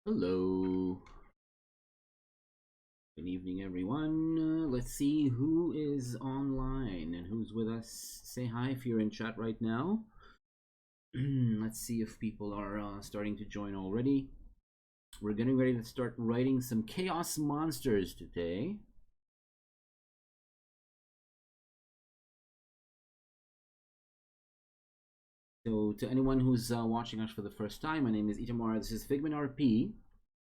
Hello. Good evening, everyone. Let's see who is online and who's with us. Say hi if you're in chat right now. Let's see if people are starting to join already. We're getting ready to start writing some chaos monsters today. So to anyone who's watching us for the first time, my name is Itamar. This is Figment RP.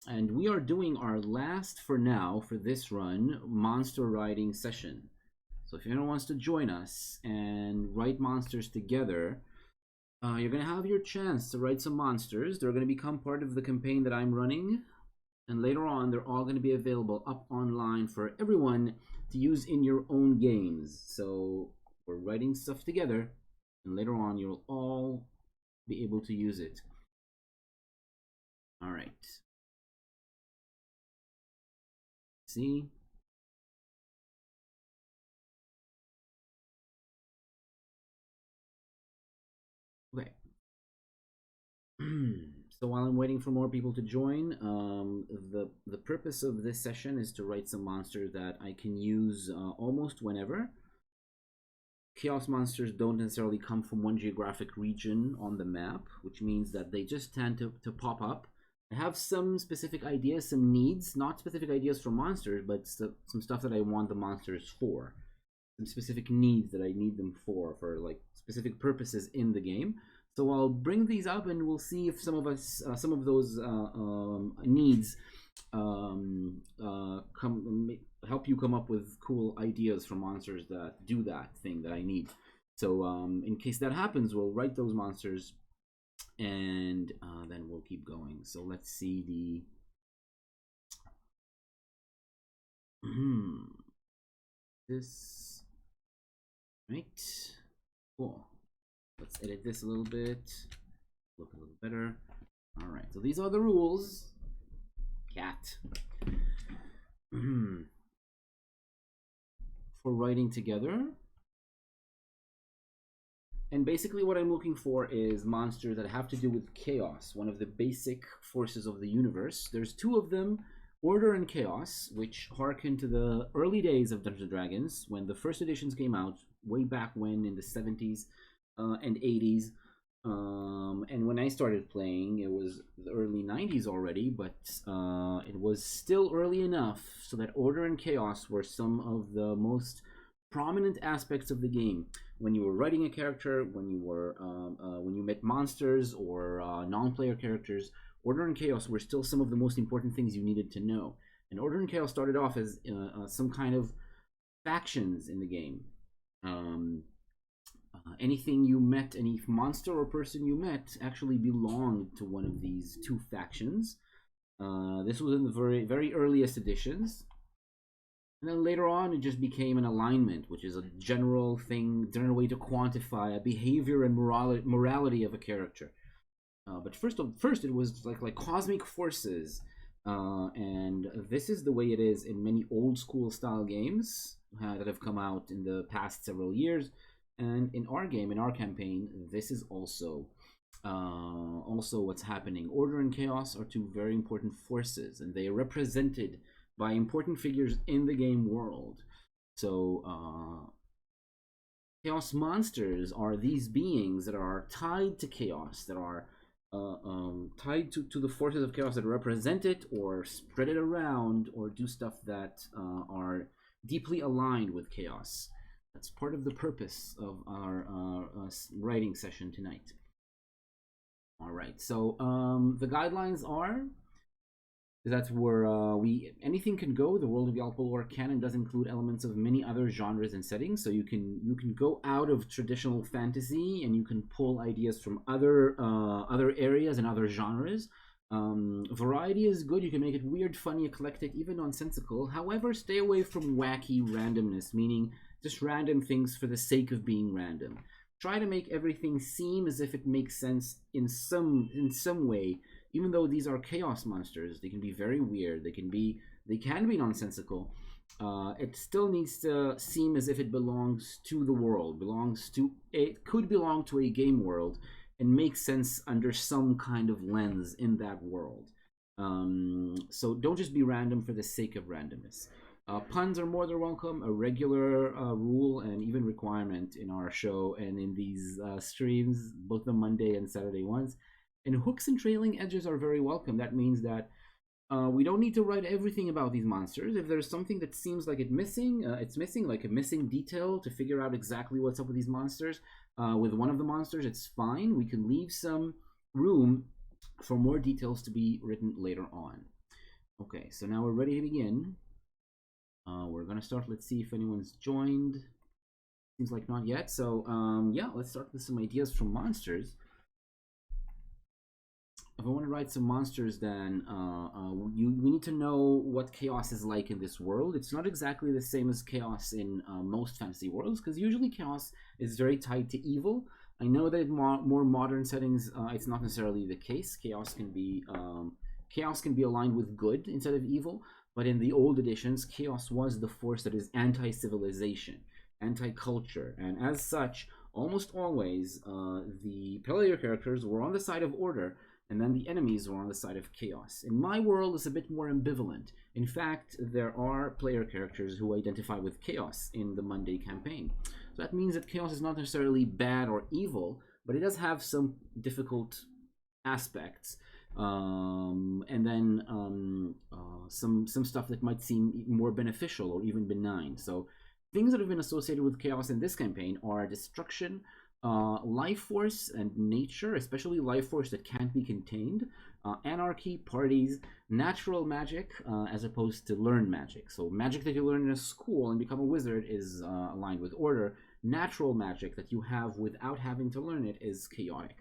And we are doing our last, for now, for this run, monster writing session. So if anyone wants to join us and write monsters together, you're going to have your chance to write some monsters. They're going to become part of the campaign that I'm running. And later on, they're all going to be available up online for everyone to use in your own games. So we're writing stuff together, and later on, you'll all be able to use it. All right. See? Okay. So while I'm waiting for more people to join, the purpose of this session is to write some monsters that I can use almost whenever. Chaos monsters don't necessarily come from one geographic region on the map, which means that they just tend to pop up. I have some specific ideas, some needs, not specific ideas for monsters, but some stuff that I want the monsters for. Some specific needs that I need them for like specific purposes in the game. So I'll bring these up, and we'll see if some of those needs help you come up with cool ideas for monsters that do that thing that I need. So in case that happens, we'll write those monsters, and then we'll keep going. So let's see the this right. Cool. Let's edit this a little bit, look a little better. All right, so these are the rules. Cat. For writing together. And basically what I'm looking for is monsters that have to do with chaos, one of the basic forces of the universe. There's two of them, order and chaos, which harken to the early days of Dungeons & Dragons, when the first editions came out, way back when in the 70s. And 80s, and when I started playing, it was the early 90s already, but it was still early enough so that order and chaos were some of the most prominent aspects of the game. When you were writing a character, when you met monsters or non-player characters, order and chaos were still some of the most important things you needed to know. And order and chaos started off as some kind of factions in the game. Anything you met, any monster or person you met, actually belonged to one of these two factions. This was in the very earliest editions. And then later on, it just became an alignment, which is a general way to quantify a behavior and morality of a character. But first, it was like cosmic forces. And this is the way it is in many old school style games that have come out in the past several years. And in our game, in our campaign, this is also what's happening. Order and chaos are two very important forces, and they are represented by important figures in the game world. So chaos monsters are these beings that are tied to chaos, that are tied to the forces of chaos that represent it or spread it around or do stuff that are deeply aligned with chaos. That's part of the purpose of our writing session tonight. All right, so the guidelines are that anything can go. The world of Yalpalor can and does include elements of many other genres and settings. So you can go out of traditional fantasy and you can pull ideas from other areas and other genres. Variety is good. You can make it weird, funny, eclectic, even nonsensical. However, stay away from wacky randomness, meaning just random things for the sake of being random. Try to make everything seem as if it makes sense in some way. Even though these are chaos monsters, they can be very weird. They can be nonsensical. It still needs to seem as if it belongs to the world. It could belong to a game world and make sense under some kind of lens in that world. So don't just be random for the sake of randomness. Puns are more than welcome, a regular rule and even requirement in our show and in these streams, both the Monday and Saturday ones. And hooks and trailing edges are very welcome. That means that we don't need to write everything about these monsters. If there's something that seems like it's missing, like a missing detail to figure out exactly what's up with these monsters. With one of the monsters, it's fine. We can leave some room for more details to be written later on. Okay, so now we're ready to begin. We're gonna start. Let's see if anyone's joined. Seems like not yet. So yeah, let's start with some ideas from monsters. If I want to write some monsters, then we need to know what chaos is like in this world. It's not exactly the same as chaos in most fantasy worlds, because usually chaos is very tied to evil. I know that in more modern settings, it's not necessarily the case. Chaos can be aligned with good instead of evil. But in the old editions, chaos was the force that is anti-civilization, anti-culture, and as such, almost always the player characters were on the side of order, and then the enemies were on the side of chaos. In my world, it's a bit more ambivalent. In fact, there are player characters who identify with chaos in the Monday campaign. So that means that chaos is not necessarily bad or evil, but it does have some difficult aspects. And then some stuff that might seem more beneficial or even benign. So things that have been associated with chaos in this campaign are destruction, life force and nature, especially life force that can't be contained, anarchy, parties, natural magic as opposed to learned magic. So magic that you learn in a school and become a wizard is aligned with order. Natural magic that you have without having to learn it is chaotic.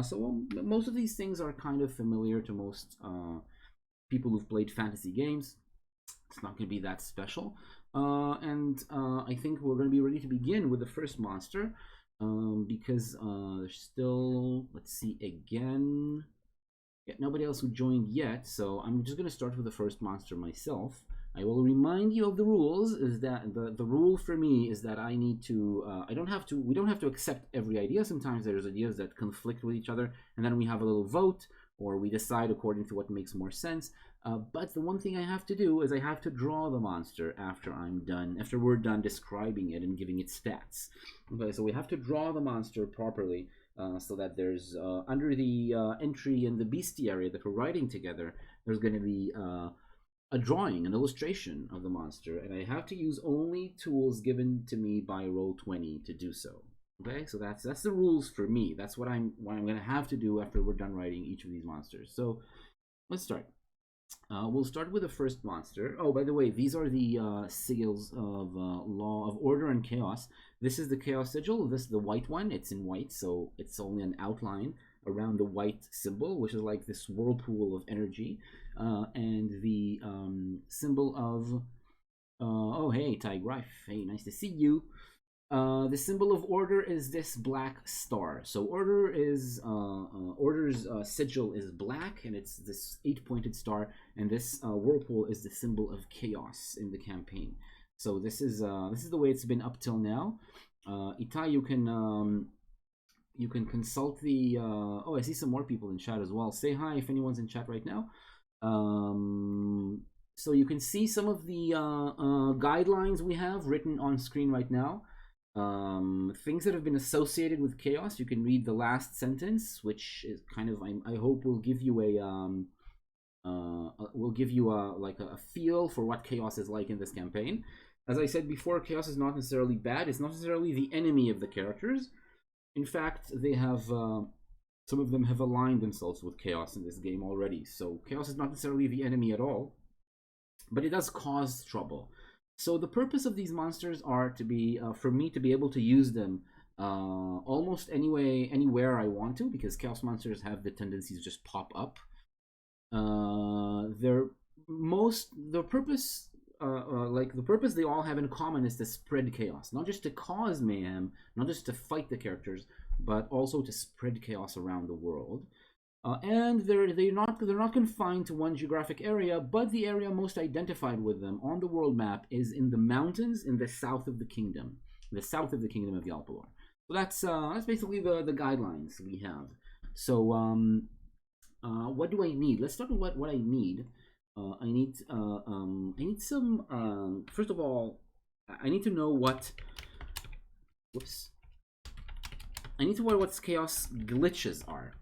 So most of these things are kind of familiar to most people who've played fantasy games. It's not going to be that special. And I think we're going to be ready to begin with the first monster. Because there's still, let's see again. Yeah, nobody else who joined yet, so I'm just going to start with the first monster myself. I will remind you of the rules. Is that the rule for me is that I need to we don't have to accept every idea. Sometimes there's ideas that conflict with each other, and then we have a little vote, or we decide according to what makes more sense. But the one thing I have to do is I have to draw the monster after we're done describing it and giving it stats. Okay, so we have to draw the monster properly so that there's under the entry in the bestiary that we're writing together, there's going to be a drawing, an illustration of the monster, and I have to use only tools given to me by Roll20 to do so. Okay, so that's the rules for me. That's what I'm going to have to do after we're done writing each of these monsters. So let's start. We'll start with the first monster. Oh, by the way, these are the sigils of law of order and chaos. This is the chaos sigil. This is the white one. It's in white, so it's only an outline around the white symbol, which is like this whirlpool of energy. And the symbol of oh, hey, Tigrife. Hey, nice to see you. The symbol of order is this black star. So order's sigil is black, and it's this 8-pointed star. And this whirlpool is the symbol of chaos in the campaign. So this is the way it's been up till now. Itai, you can consult the. Oh, I see some more people in chat as well. Say hi if anyone's in chat right now. So you can see some of the guidelines we have written on screen right now. Things that have been associated with chaos. You can read the last sentence, which is kind of I hope will give you a feel for what chaos is like in this campaign. As I said before, chaos is not necessarily bad. It's not necessarily the enemy of the characters. In fact, they have some of them have aligned themselves with chaos in this game already. So chaos is not necessarily the enemy at all, but it does cause trouble. So the purpose of these monsters are to be for me to be able to use them almost anywhere I want to, because chaos monsters have the tendency to just pop up. The purpose they all have in common is to spread chaos, not just to cause mayhem, not just to fight the characters, but also to spread chaos around the world. And they're not confined to one geographic area, but the area most identified with them on the world map is in the mountains in the south of the kingdom, of Yalpalor. So that's basically the guidelines we have. So what do I need? Let's start with what I need. I need some. First of all, I need to know what. Whoops. I need to know what ChAoS glitches are.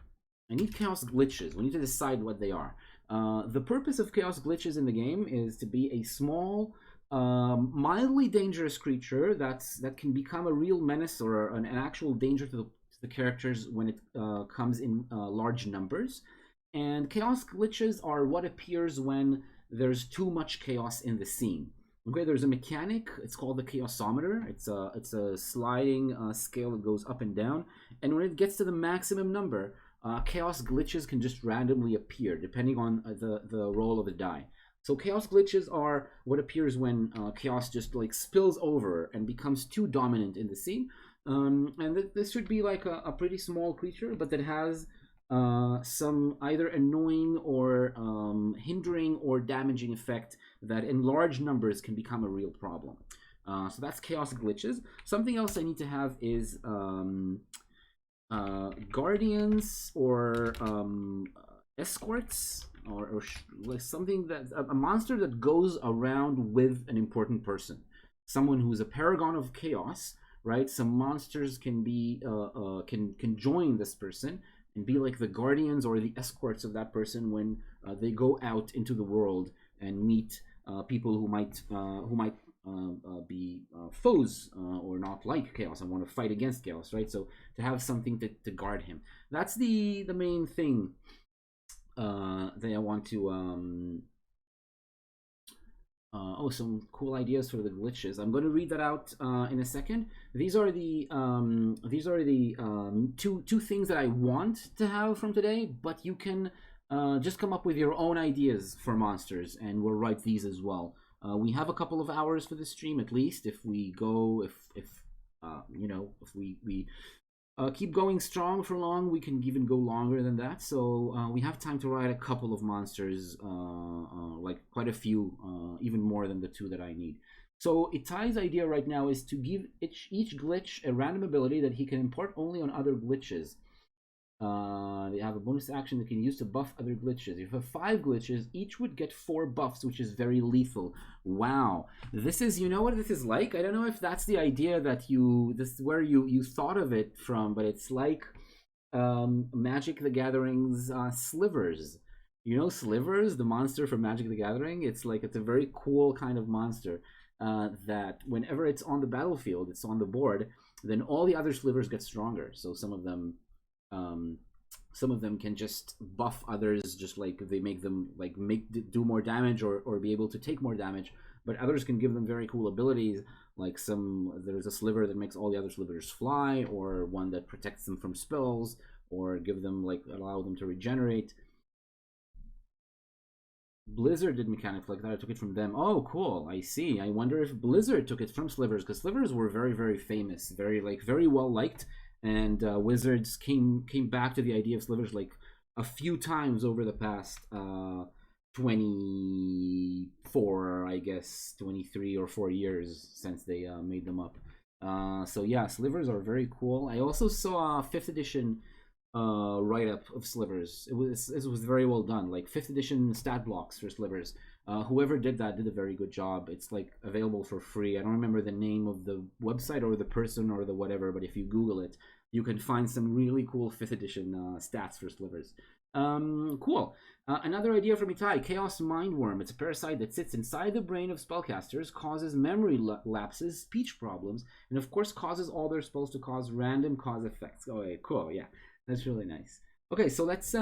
I need ChAoS glitches. We need to decide what they are. The purpose of ChAoS glitches in the game is to be a small, mildly dangerous creature that can become a real menace or an actual danger to the characters when it comes in large numbers. And ChAoS glitches are what appears when there's too much chaos in the scene. Okay, there's a mechanic. It's called the chaosometer. It's a sliding scale that goes up and down, and when it gets to the maximum number, ChAoS glitches can just randomly appear depending on the roll of the die. So ChAoS glitches are what appears when chaos just like spills over and becomes too dominant in the scene. And this should be like a pretty small creature, but that has some either annoying or hindering or damaging effect that in large numbers can become a real problem. So that's ChAoS glitches. Something else I need to have is guardians or escorts or like something that a monster that goes around with an important person, someone who's a paragon of chaos, right? Some monsters can be can join this person and be like the guardians or the escorts of that person when they go out into the world and meet people who might be foes or not like chaos and want to fight against chaos, right? So to have something to guard him, that's the main thing that I want to oh, some cool ideas for the glitches. I'm going to read that out in a second. These are the two things that I want to have from today, but you can just come up with your own ideas for monsters, and we'll write these as well. We have a couple of hours for the stream at least. If we go, if you know, if we keep going strong for long, we can even go longer than that. So we have time to write a couple of monsters, like quite a few, even more than the two that I need. So Itai's idea right now is to give each glitch a random ability that he can impart only on other glitches. They have a bonus action they can use to buff other glitches. If you have 5 glitches, each would get 4 buffs, which is very lethal. Wow, this is, you know what this is like? I don't know if that's the idea that this is where you thought of it from, but it's like Magic the Gathering's Slivers. You know Slivers, the monster from Magic the Gathering? It's a very cool kind of monster that whenever it's on the battlefield, it's on the board, then all the other Slivers get stronger. So some of them can just buff others, just like they make them like do more damage or be able to take more damage, but others can give them very cool abilities, like there's a sliver that makes all the other slivers fly, or one that protects them from spells, or give them allow them to regenerate. Blizzard did mechanics like that. I took it from them. Oh, cool. I see. I wonder if Blizzard took it from slivers, because slivers were very, very famous, very well liked. And Wizards came back to the idea of slivers like a few times over the past 24, I guess 23 or 4 years since they made them up. So yeah, slivers are very cool. I also saw a 5th edition write-up of slivers. It was very well done, like 5th edition stat blocks for slivers. Whoever did that did a very good job. It's like available for free. I don't remember the name of the website or the person or the whatever, but if you Google it, you can find some really cool 5th edition stats for slivers. Cool. Another idea from Itai, ChAoS Mindworm. It's a parasite that sits inside the brain of spellcasters, causes memory lapses, speech problems, and of course causes all their spells to cause random cause effects. Oh, okay, cool. Yeah, that's really nice. Okay, so let's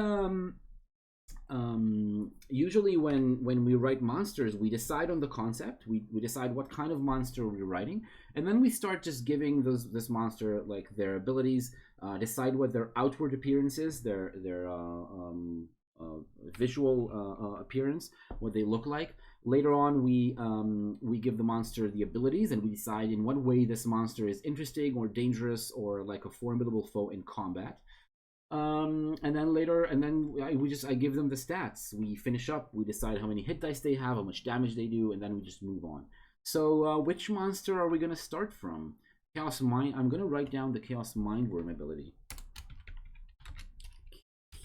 usually when we write monsters, we decide on the concept, we decide what kind of monster we're writing, and then we start just giving this monster like their abilities, decide what their outward appearance is, their visual appearance, what they look like. Later on, we give the monster the abilities, and we decide in what way this monster is interesting or dangerous or like a formidable foe in combat. And then I give them the stats. We finish up, we decide how many hit dice they have, how much damage they do, and then we just move on. So which monster are we going to start from? ChAoS Mind. I'm going to write down the ChAoS Mindworm ability.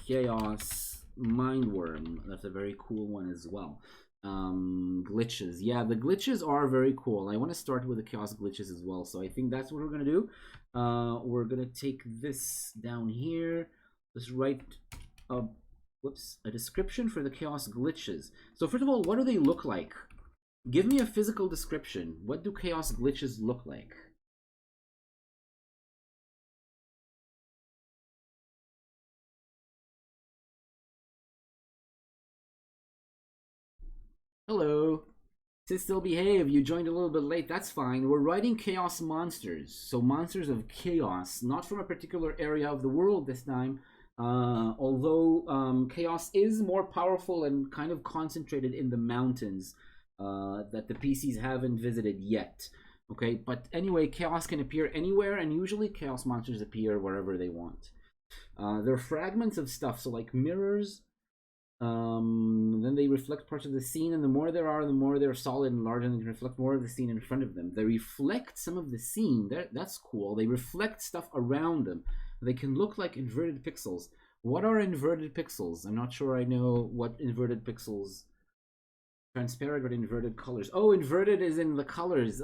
ChAoS Mindworm. That's a very cool one as well. Glitches. Yeah, the glitches are very cool. I want to start with the ChAoS glitches as well. So I think that's what we're going to do. We're going to take this down here. Let's write a description for the ChAoS glitches. So first of all, what do they look like? Give me a physical description. What do ChAoS glitches look like? Hello. Still behave. You joined a little bit late. That's fine. We're writing ChAoS monsters. So monsters of chaos, not from a particular area of the world this time. Although ChAoS is more powerful and kind of concentrated in the mountains that the PCs haven't visited yet. Okay, but anyway, ChAoS can appear anywhere, and usually ChAoS monsters appear wherever they want. They're fragments of stuff, so like mirrors. Then they reflect parts of the scene, and the more there are, the more they're solid and large, and they can reflect more of the scene in front of them. They reflect some of the scene. That's cool. They reflect stuff around them. They can look like inverted pixels. What are inverted pixels? I'm not sure I know what inverted pixels. Transparent or inverted colors. Oh, inverted is in the colors.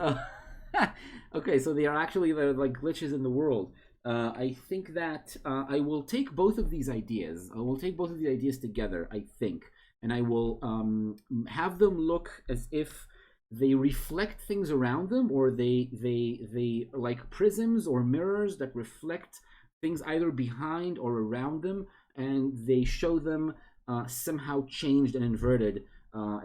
Okay, so they are actually like glitches in the world. I think that I will take both of these ideas. I will take both of the ideas together, I think. And I will have them look as if they reflect things around them, or they like prisms or mirrors that reflect things either behind or around them, and they show them somehow changed and inverted,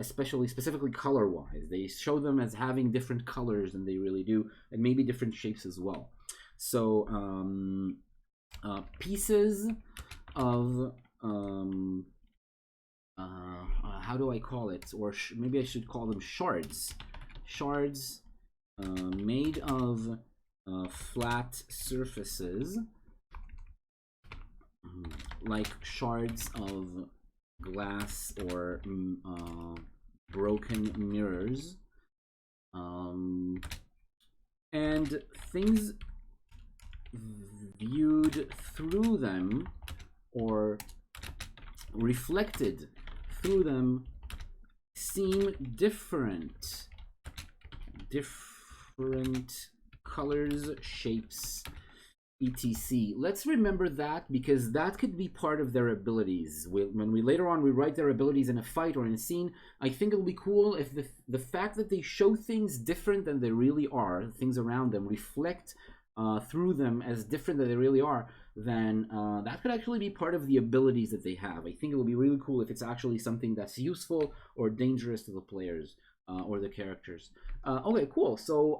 specifically color-wise. They show them as having different colors than they really do, and maybe different shapes as well. So pieces of how do I call it? Or maybe I should call them shards. Shards made of flat surfaces, like shards of glass or broken mirrors, and things viewed through them or reflected through them seem different colors, shapes, etc. Let's remember that, because that could be part of their abilities. When we later on we write their abilities in a fight or in a scene, I think it'll be cool if the fact that they show things different than they really are, things around them reflect through them as different than they really are, then that could actually be part of the abilities that they have. I think it will be really cool if it's actually something that's useful or dangerous to the players or the characters. Okay, cool. So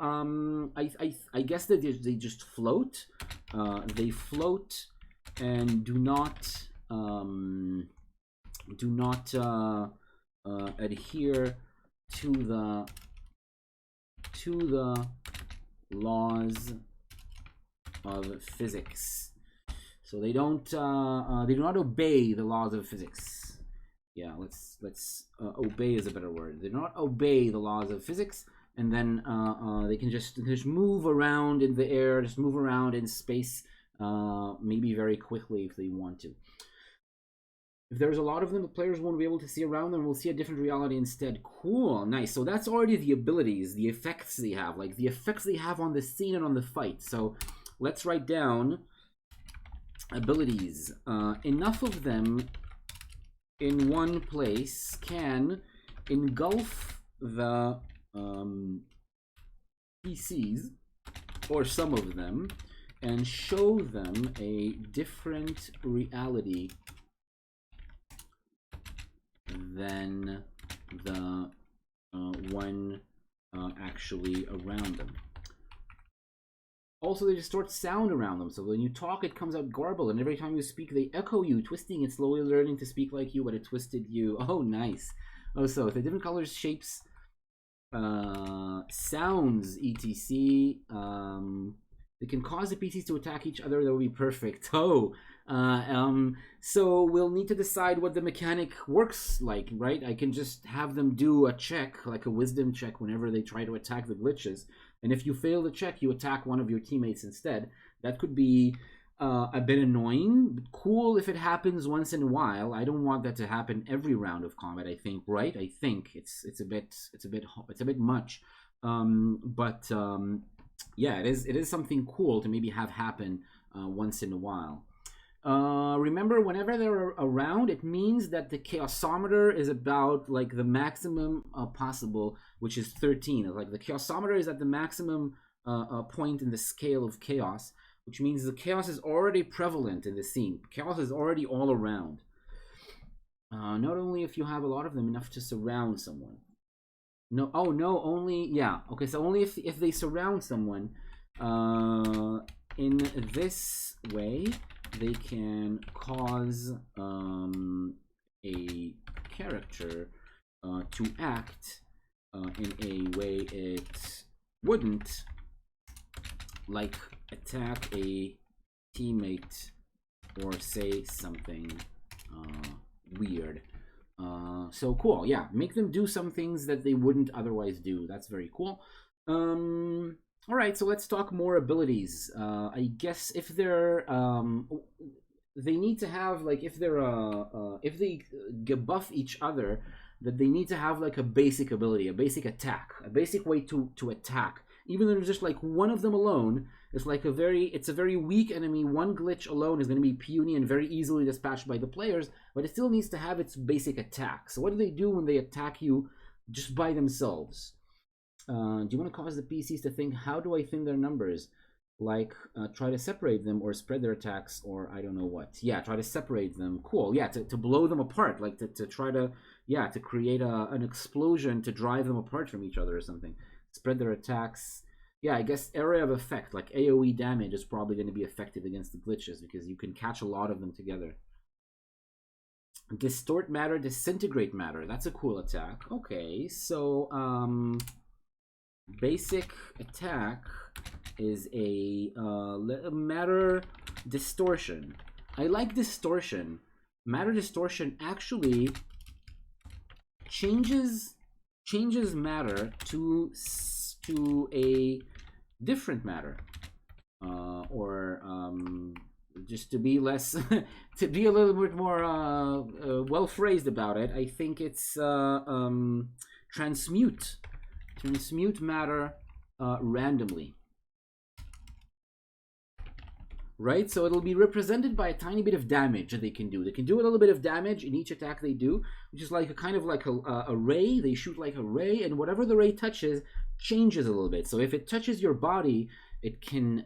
I guess that they just float. They float and do not adhere to the laws of physics. So they do not obey the laws of physics. Yeah, let's obey is a better word. They do not obey the laws of physics, and then they can just move around in the air, just move around in space, maybe very quickly if they want to. If there's a lot of them, the players won't be able to see around them. We'll see a different reality instead. Cool, nice. So that's already the abilities, the effects they have, like the effects they have on the scene and on the fight. So let's write down abilities. Enough of them in one place can engulf the PCs, or some of them, and show them a different reality than the one actually around them. Also, they distort sound around them, so when you talk, it comes out garbled, and every time you speak, they echo you, twisting and slowly learning to speak like you, but it twisted you. Oh, nice. Oh, so the different colors, shapes, sounds, etc. They can cause the PCs to attack each other. That would be perfect. Oh, so we'll need to decide what the mechanic works like, right? I can just have them do a check, like a wisdom check, whenever they try to attack the glitches. And if you fail the check, you attack one of your teammates instead. That could be a bit annoying, but cool if it happens once in a while. I don't want that to happen every round of combat. I think, right? I think it's a bit much. But yeah, it is something cool to maybe have happen once in a while. Remember, whenever they're around, it means that the chaosometer is about like the maximum possible, which is 13. Like the chaosometer is at the maximum point in the scale of chaos, which means the chaos is already prevalent in the scene. Chaos is already all around. Not only if you have a lot of them, enough to surround someone. No, oh no, only, yeah, okay, so only if they surround someone in this way, they can cause a character to act in a way it wouldn't, like attack a teammate or say something weird. So cool, yeah, make them do some things that they wouldn't otherwise do. That's very cool. All right, so let's talk more abilities. I guess if they're they need to have, like, if they're if they buff each other, that they need to have like a basic ability, a basic attack, a basic way to attack. Even though there's just like one of them alone, it's like it's a very weak enemy. One glitch alone is going to be puny and very easily dispatched by the players, but it still needs to have its basic attack. So what do they do when they attack you just by themselves? Do you want to cause the PCs to think, how do I thin their numbers? Like try to separate them or spread their attacks, or I don't know what. Yeah, try to separate them. Cool. Yeah, to blow them apart, like to try to, yeah, to create an explosion to drive them apart from each other or something. Spread their attacks. Yeah, I guess area of effect, like AoE damage, is probably going to be effective against the glitches because you can catch a lot of them together. Distort matter, disintegrate matter. That's a cool attack. Okay, so basic attack is a matter distortion. I like distortion. Matter distortion actually changes matter to a different matter, or just to be less to be a little bit more well phrased about it, I think it's transmute matter randomly, right? So it'll be represented by a tiny bit of damage that they can do. They can do a little bit of damage in each attack they do, which is like a kind of like a ray. They shoot like a ray, and whatever the ray touches changes a little bit. So if it touches your body, it can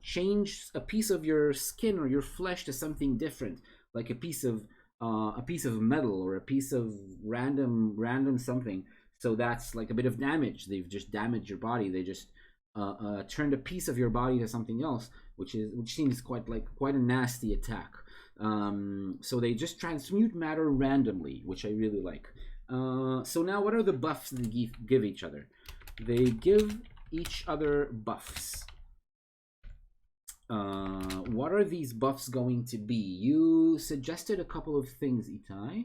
change a piece of your skin or your flesh to something different, like a piece of metal or a piece of random something. So that's like a bit of damage. They've just damaged your body. They just turned a piece of your body to something else, which seems quite a nasty attack. So they just transmute matter randomly, which I really like. So now, what are the buffs they give each other? They give each other buffs. What are these buffs going to be? You suggested a couple of things, Itai,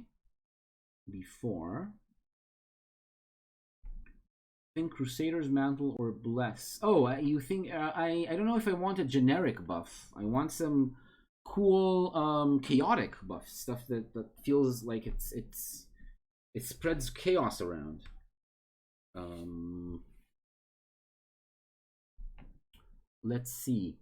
before. Think Crusader's Mantle or Bless. Oh, you think I don't know if I want a generic buff. I want some cool chaotic buff stuff that feels like it spreads chaos around. Let's see.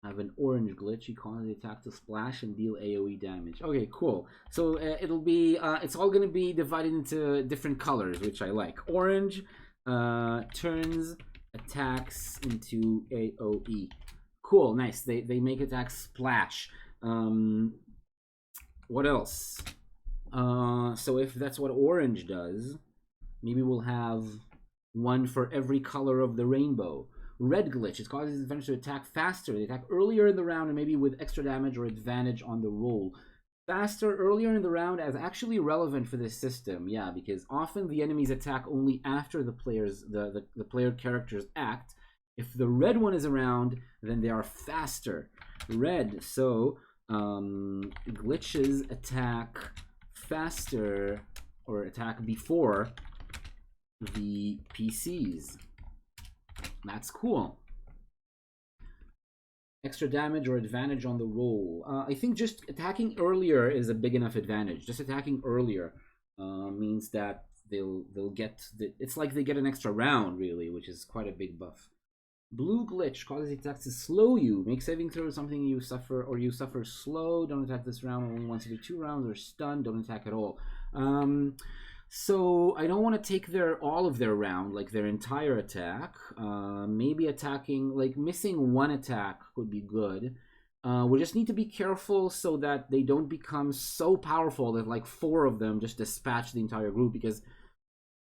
Have an orange glitch. You cause the attack to splash and deal AoE damage. Okay, cool. So it'll be it's all gonna be divided into different colors, which I like. Orange turns attacks into AoE. Cool, nice. They make attacks splash. What else? So if that's what orange does, maybe we'll have one for every color of the rainbow. Red glitch. It causes defenders to attack faster. They attack earlier in the round and maybe with extra damage or advantage on the roll. Faster earlier in the round is actually relevant for this system, yeah, because often the enemies attack only after the player characters act. If the red one is around, then they are faster. Red, so glitches attack faster or attack before the PCs. That's cool. Extra damage or advantage on the roll. I think just attacking earlier is a big enough advantage. Just attacking earlier means that they'll get it's like they get an extra round really, which is quite a big buff. Blue glitch causes attacks to slow you. Make saving throw something you suffer slow. Don't attack this round only once every 2 rounds, or stunned. Don't attack at all. So I don't want to take all of their round, like their entire attack. Maybe attacking, like missing 1 attack would be good. We just need to be careful so that they don't become so powerful that like 4 of them just dispatch the entire group, because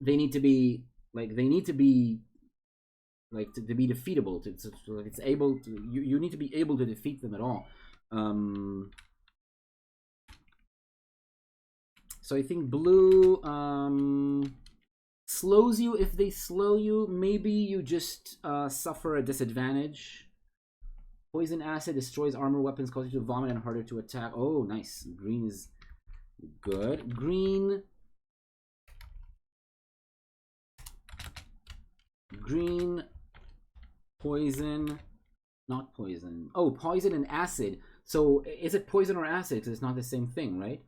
they need to be to be defeatable. It's able to, you need to be able to defeat them at all. So I think blue slows you. If they slow you, maybe you just suffer a disadvantage. Poison acid destroys armor, weapons, causes you to vomit and harder to attack. Oh, nice. Green is good. Green, poison, not poison. Oh, poison and acid. So is it poison or acid? Because it's not the same thing, right?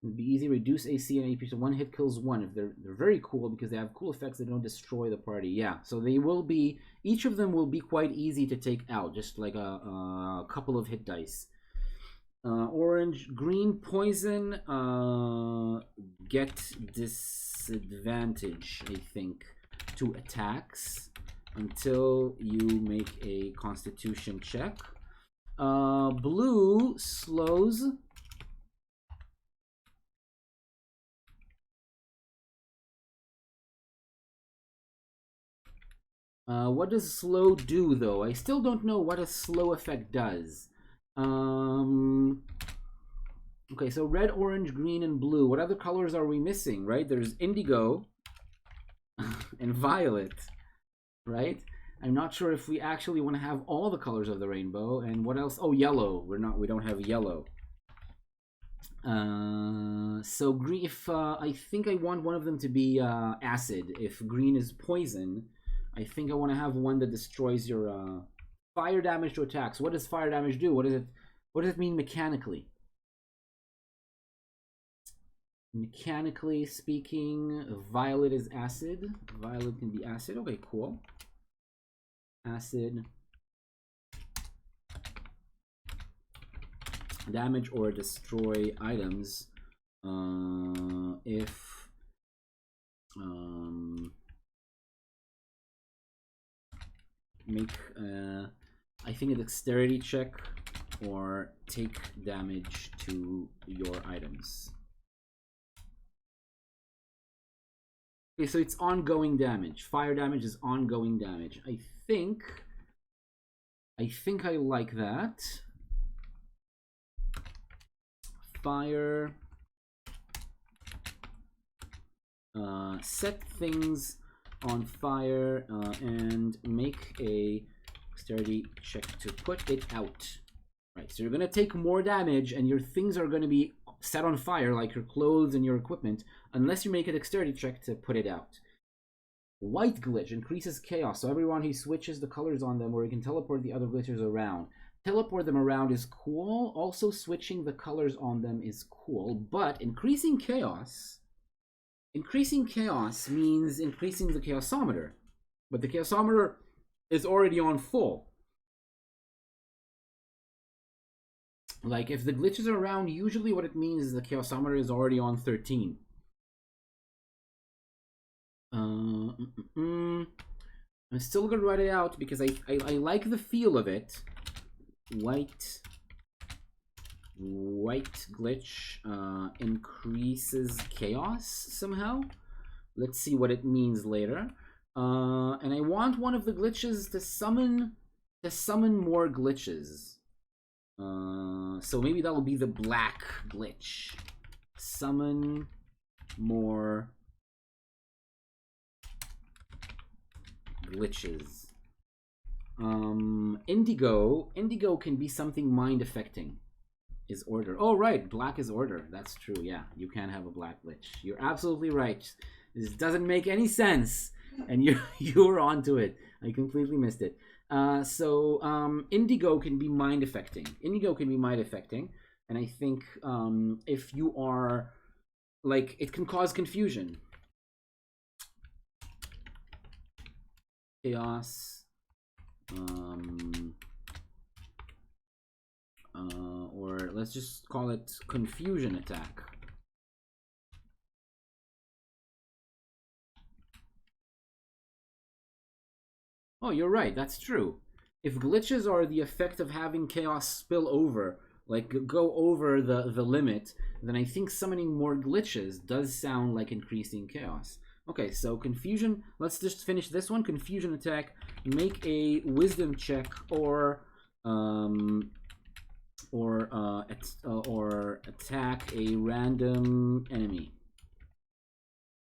It'd be easy. Reduce AC and AP. So 1 hit kills 1. If they're very cool because they have cool effects. They don't destroy the party. Yeah. So they will be. Each of them will be quite easy to take out. Just like a couple of hit dice. Orange, green, poison. Get disadvantage, I think, to attacks until you make a Constitution check. Blue slows. What does slow do, though? I still don't know what a slow effect does. Okay, so red, orange, green, and blue. What other colors are we missing, right? There's indigo and violet, right? I'm not sure if we actually want to have all the colors of the rainbow. And what else? Oh, yellow. We don't have yellow. So green, if I think I want one of them to be acid. If green is poison, I think I want to have one that destroys your fire damage to attacks. What does fire damage do? What does it mean mechanically? Mechanically speaking, violet is acid. Violet can be acid. Okay, cool. Acid. Damage or destroy items if make I think a dexterity check or take damage to your items. Okay, so it's ongoing damage. Fire damage is ongoing damage. I think I like that. Fire. Set things on fire and make a dexterity check to put it out. Right, so you're gonna take more damage and your things are gonna be set on fire, like your clothes and your equipment, unless you make a dexterity check to put it out. White glitch increases chaos, so everyone he switches the colors on them, or he can teleport the other glitchers around. Teleport them around is cool. Also, switching the colors on them is cool, but increasing chaos means increasing the chaosometer, but the chaosometer is already on full. Like, if the glitches are around, usually what it means is the chaosometer is already on 13. I'm still gonna write it out because I like the feel of it. White glitch increases chaos somehow. Let's see what it means later. And I want one of the glitches to summon more glitches. So maybe that'll be the black glitch. Summon more glitches. Indigo can be something mind affecting. is order. Oh, right. Black is order. That's true. Yeah, you can have a black glitch. You're absolutely right. This doesn't make any sense. And you're onto it. I completely missed it. Indigo can be mind affecting. Indigo can be mind affecting. And I think if you are, like, it can cause confusion. ChAoS. Or let's just call it confusion attack. Oh, you're right, that's true. If glitches are the effect of having ChAoS spill over, like go over the limit, then I think summoning more glitches does sound like increasing ChAoS. Okay, so confusion, let's just finish this one. Confusion attack, make a wisdom check or attack a random enemy.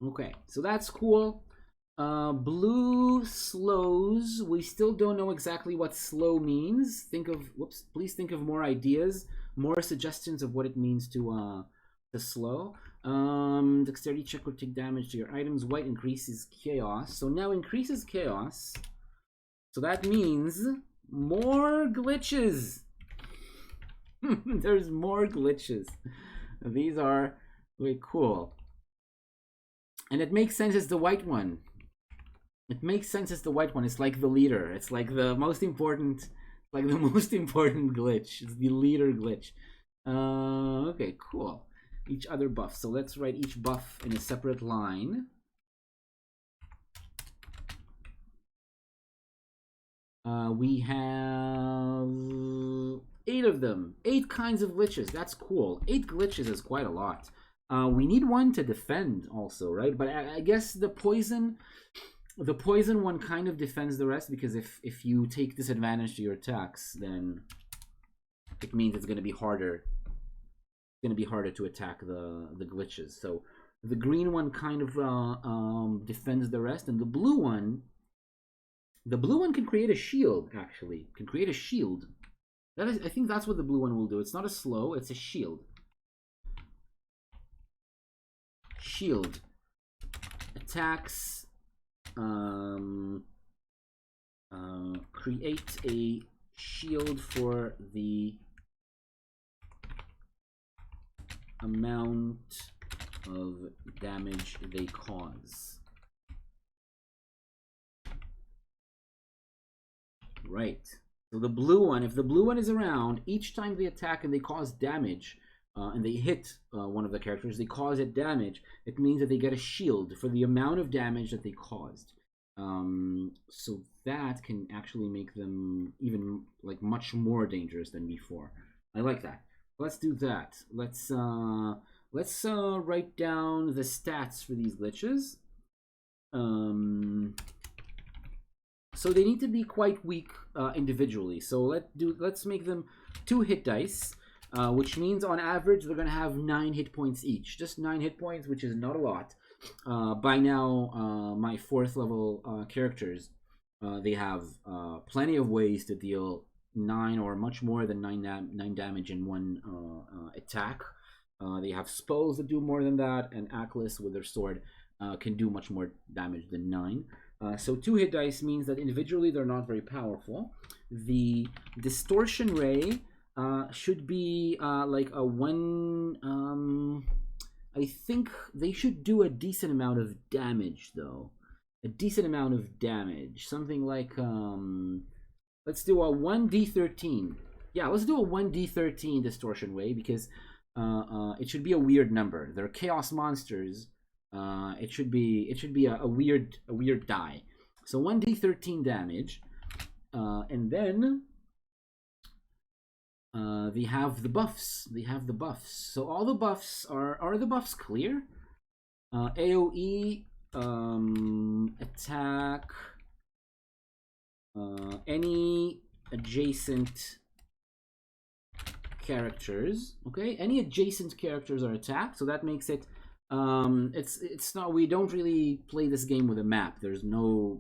Okay, so that's cool. Blue slows. We still don't know exactly what slow means. Please think of more ideas, more suggestions of what it means to slow. Dexterity check will take damage to your items. White increases ChAoS. So now increases ChAoS. So that means more glitches. There's more glitches. These are very cool. And it makes sense as the white one. It makes sense as the white one. It's like the leader. It's like the most important, glitch. It's the leader glitch. Okay, cool. Each other buff. So let's write each buff in a separate line. We have 8 of them. 8 kinds of glitches. That's cool. 8 glitches is quite a lot. We need one to defend also, right? But I guess the poison one kind of defends the rest, because if you take disadvantage to your attacks, then it means it's going to be harder. It's going to be harder to attack the glitches. So the green one kind of defends the rest, and the blue one can create a shield. Actually, can create a shield. I think that's what the blue one will do. It's not a slow. It's a shield. Shield attacks. Create a shield for the amount of damage they cause. Right. So the blue one, if the blue one is around, each time they attack and they cause damage, and they hit one of the characters, they cause it damage, it means that they get a shield for the amount of damage that they caused. So that can actually make them even like much more dangerous than before. I like that. Let's do that. Let's write down the stats for these glitches. So they need to be quite weak individually. So let's make them 2 hit dice. Which means on average they're going to have 9 hit points each. Just 9 hit points, which is not a lot. By now, my 4th level characters, they have plenty of ways to deal 9 or much more than 9 damage in one attack. They have spells that do more than that, and Atlas with their sword can do much more damage than 9. So 2 hit dice means that individually they're not very powerful. The distortion ray should be like a 1. I think they should do a decent amount of damage, though. A decent amount of damage. Something like let's do a 1d13. Yeah, let's do a 1d13 distortion ray, because it should be a weird number. They're ChAoS monsters. It should be a weird die. So 1d13 damage, and then they have the buffs. So all the buffs are the buffs clear? AoE, attack, any adjacent characters. Okay, any adjacent characters are attacked. So that makes it. It's not. We don't really play this game with a map. There's no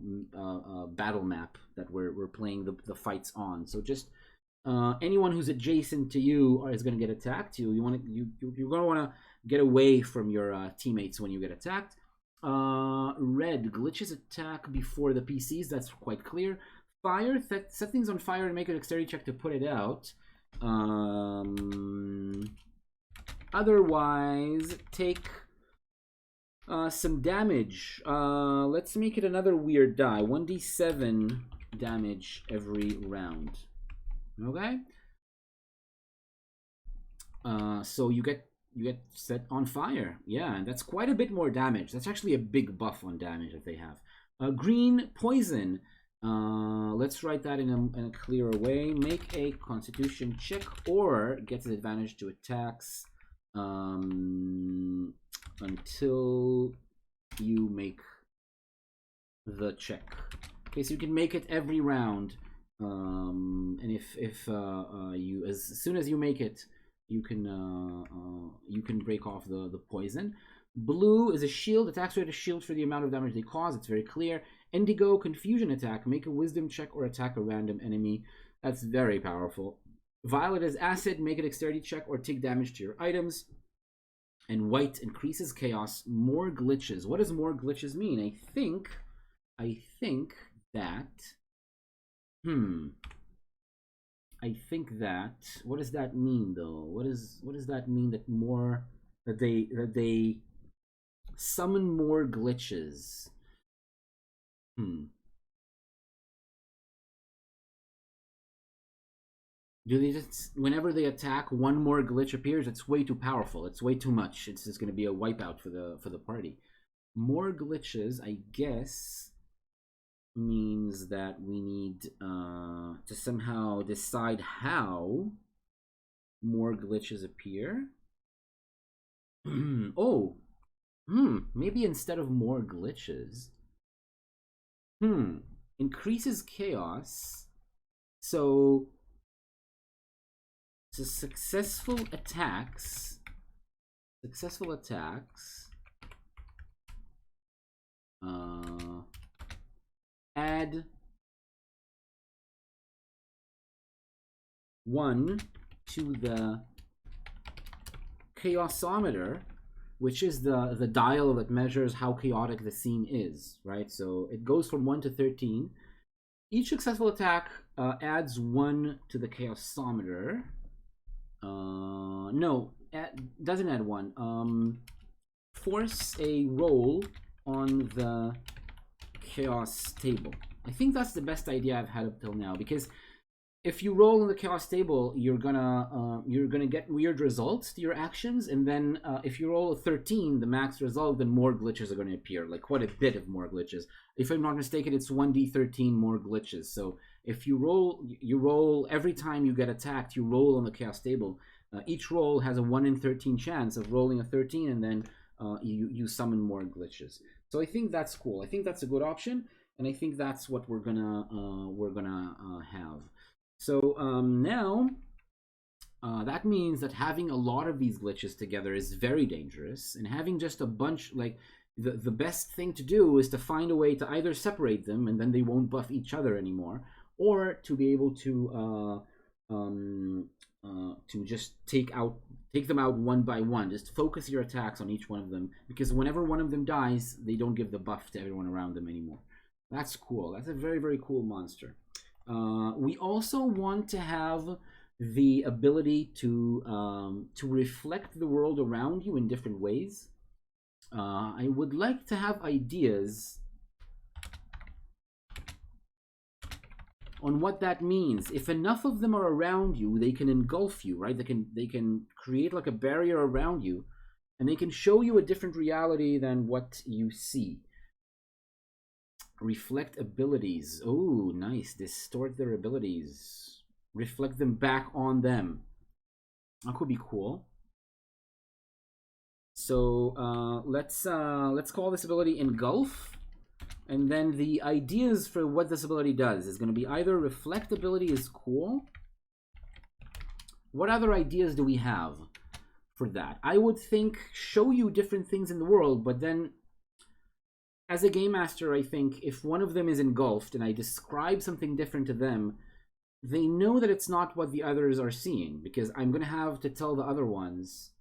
battle map that we're playing the fights on. So just anyone who's adjacent to you is going to get attacked. You're going to want to get away from your teammates when you get attacked. Red, glitches attack before the PCs. That's quite clear. Fire, set things on fire and make a dexterity check to put it out. Otherwise, take some damage. Let's make it another weird die. 1d7 damage every round. Okay? So you get set on fire. Yeah, and that's quite a bit more damage. That's actually a big buff on damage that they have. Green, poison. Let's write that in a clearer way. Make a constitution check or gets an advantage to attacks until you make the check. Okay, so you can make it every round. And if you as soon as you make it, you can break off the poison. Blue is a shield. Attacks rate a shield for the amount of damage they cause. It's very clear. Indigo, confusion attack. Make a wisdom check or attack a random enemy. That's very powerful. Violet is acid. Make a dexterity check or take damage to your items. And white increases chaos. More glitches. What does more glitches mean? I think that what does that mean though? What does that mean that they summon more glitches? Do they just, whenever they attack, one more glitch appears? It's way too powerful. It's way too much. It's just going to be a wipeout for the party. More glitches, I guess, means that we need to somehow decide how more glitches appear. Maybe instead of more glitches, increases chaos. So successful attacks add 1 to the chaosometer, which is the dial that measures how chaotic the scene is, right? So it goes from 1 to 13. Each successful attack adds 1 to the chaosometer. No, doesn't add 1. Force a roll on the chaos table. I think that's the best idea I've had up till now, because if you roll on the chaos table, you're gonna get weird results to your actions, and then if you roll a 13, the max result, then more glitches are going to appear, like quite a bit of more glitches. If I'm not mistaken, it's 1d13 more glitches. So if you roll every time you get attacked, you roll on the chaos table. Each roll has a 1 in 13 chance of rolling a 13, and then you summon more glitches. So I think that's cool. I think that's a good option, and I think that's what we're gonna have. So now that means that having a lot of these glitches together is very dangerous, and having just a bunch, like the best thing to do is to find a way to either separate them and then they won't buff each other anymore, or to be able to just take them out one by one. Just focus your attacks on each one of them, because whenever one of them dies, they don't give the buff to everyone around them anymore. That's cool. That's a very, very cool monster. We also want to have the ability to reflect the world around you in different ways. I would like to have ideas on what that means. If enough of them are around you, they can engulf you, right? They can create like a barrier around you, and they can show you a different reality than what you see. Reflect abilities. Oh, nice. Distort their abilities. Reflect them back on them. That could be cool. So let's call this ability Engulf. And then the ideas for what this ability does is going to be either reflect ability is cool. What other ideas do we have for that? I would think show you different things in the world, but then as a game master, I think if one of them is engulfed and I describe something different to them, they know that it's not what the others are seeing, because I'm gonna have to tell the other ones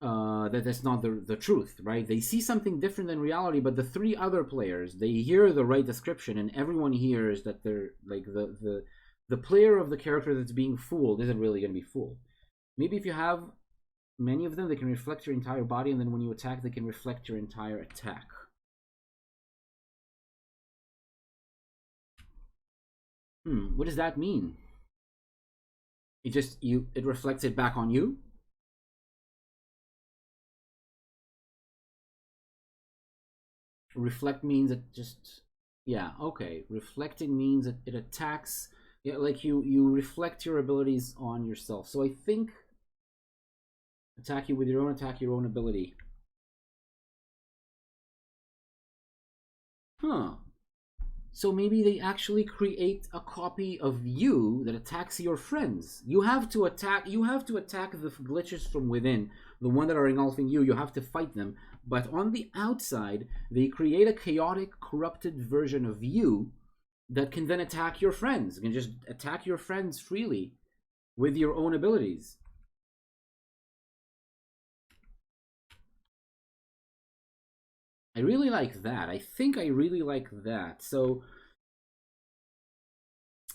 that that's not the truth, right? They see something different than reality, but the three other players, they hear the right description, and everyone hears that they're like the player of the character that's being fooled isn't really going to be fooled. Maybe if you have many of them, they can reflect your entire body, and then when you attack, they can reflect your entire attack. What does that mean? It reflects it back on you? Reflect means it just, yeah, okay. Reflecting means it attacks, yeah, like you reflect your abilities on yourself. So I think attack you with your own attack, your own ability. Huh. So maybe they actually create a copy of you that attacks your friends. You have to attack the glitches from within, the one that are engulfing you. You have to fight them. But on the outside, they create a chaotic, corrupted version of you that can then attack your friends. You can just attack your friends freely with your own abilities. I really like that. I think I really like that. So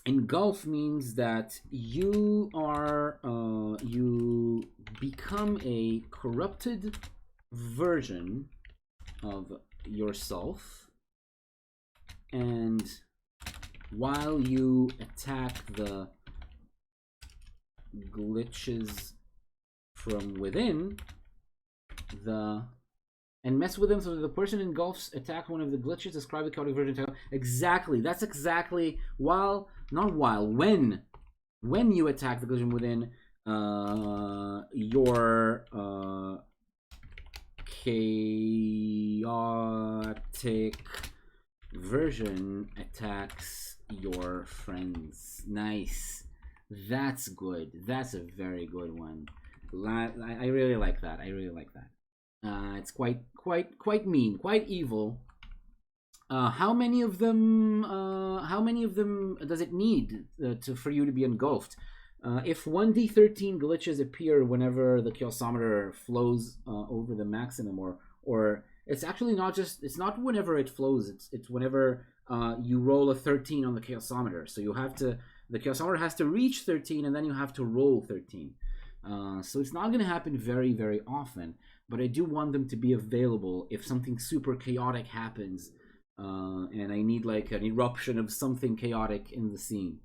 engulf means that you are you become a corrupted version of yourself, and while you attack the glitches from within, and mess with them, so that the person engulfs attack one of the glitches, describe the chaotic version. Exactly. That's exactly when you attack the glitch from within, your chaotic version attacks your friends. Nice. That's good. That's a very good one. I really like that. I really like that. It's quite mean, quite evil. How many of them? How many of them does it need for you to be engulfed? If 1d13 glitches appear whenever the chaosometer flows over the maximum, or it's actually not just, it's not whenever it flows. It's whenever you roll a 13 on the chaosometer. So the chaosometer has to reach 13, and then you have to roll 13. So it's not going to happen very, very often, but I do want them to be available if something super chaotic happens, and I need like an eruption of something chaotic in the scene.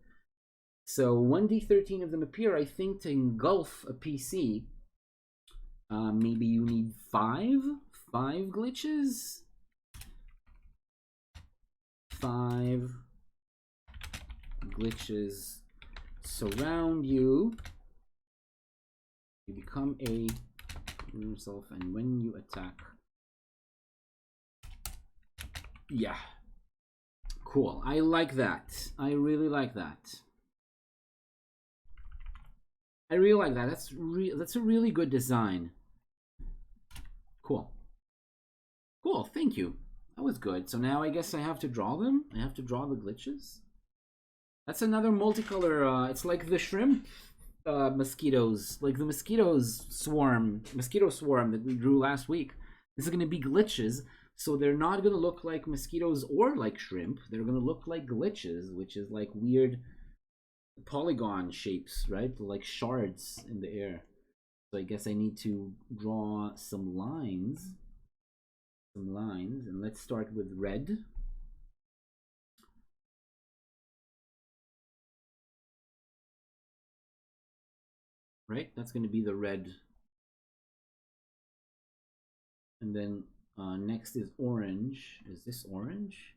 So 1d13 of them appear. I think to engulf a PC, maybe you need five glitches. 5 glitches surround you. You become a yourself, and when you attack, yeah, cool. I like that. I really like that. I really like that. That's a really good design. Cool. Cool. Thank you. That was good. So now I guess I have to draw them. I have to draw the glitches. That's another multicolor. It's like the shrimp mosquitoes, like the mosquito swarm that we drew last week. This is going to be glitches, so they're not going to look like mosquitoes or like shrimp. They're going to look like glitches, which is like weird polygon shapes, right? Like shards in the air. So I guess I need to draw some lines. And let's start with red. Right? That's going to be the red. And then next is orange. Is this orange?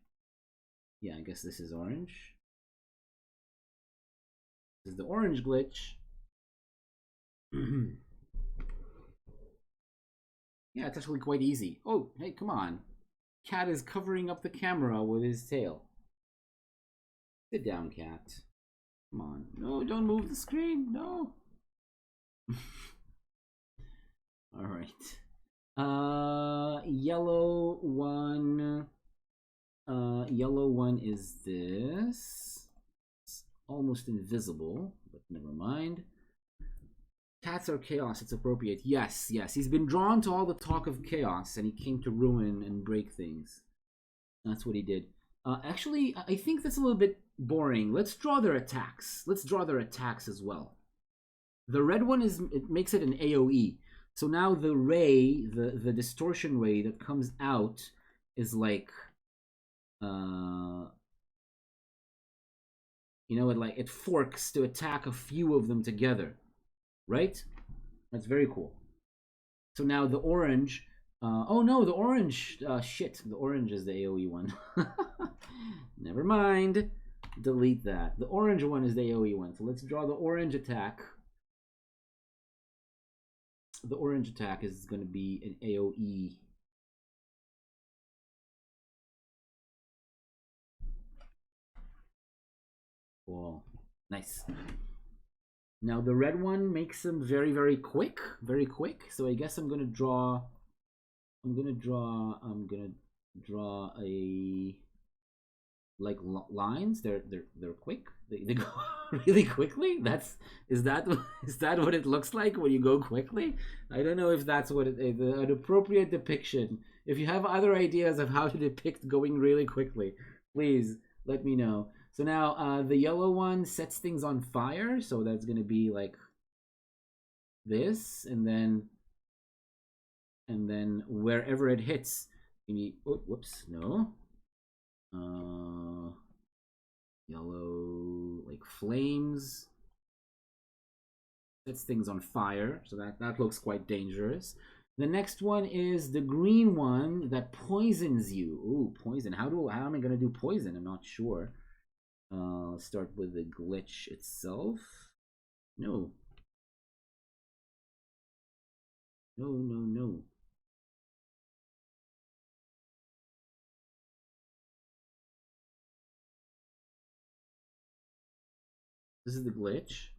Yeah, I guess this is orange. This is the orange glitch. Yeah, it's actually quite easy. Oh, hey, come on. Cat is covering up the camera with his tail. Sit down, cat. Come on. No, don't move the screen. No. All right. Yellow one. Yellow one is this. almost invisible, but never mind. Cats are chaos, it's appropriate. Yes, yes. He's been drawn to all the talk of chaos, and he came to ruin and break things. That's what he did. Actually, I think that's a little bit boring. Let's draw their attacks. Let's draw their attacks as well. The red one it makes it an AoE. So now the ray, the distortion ray that comes out is like, it forks to attack a few of them together, right? That's very cool. So now the orange, oh no, the orange, shit, the orange is the AoE one. Never mind, delete that. The orange one is the AoE one. So let's draw the orange attack. The orange attack is going to be an AoE. Cool. Nice. Now the red one makes them very, very quick. Very quick. So I guess I'm gonna draw a like lines. They're quick. They go really quickly. Is that what it looks like when you go quickly? I don't know if that's what an appropriate depiction. If you have other ideas of how to depict going really quickly, please let me know. So now the yellow one sets things on fire. So that's gonna be like this, and then wherever it hits, you need. Oh, whoops, no. Yellow, like flames, sets things on fire. So that looks quite dangerous. The next one is the green one that poisons you. Ooh, poison. How am I gonna do poison? I'm not sure. Let's start with the glitch itself. No. No. This is the glitch.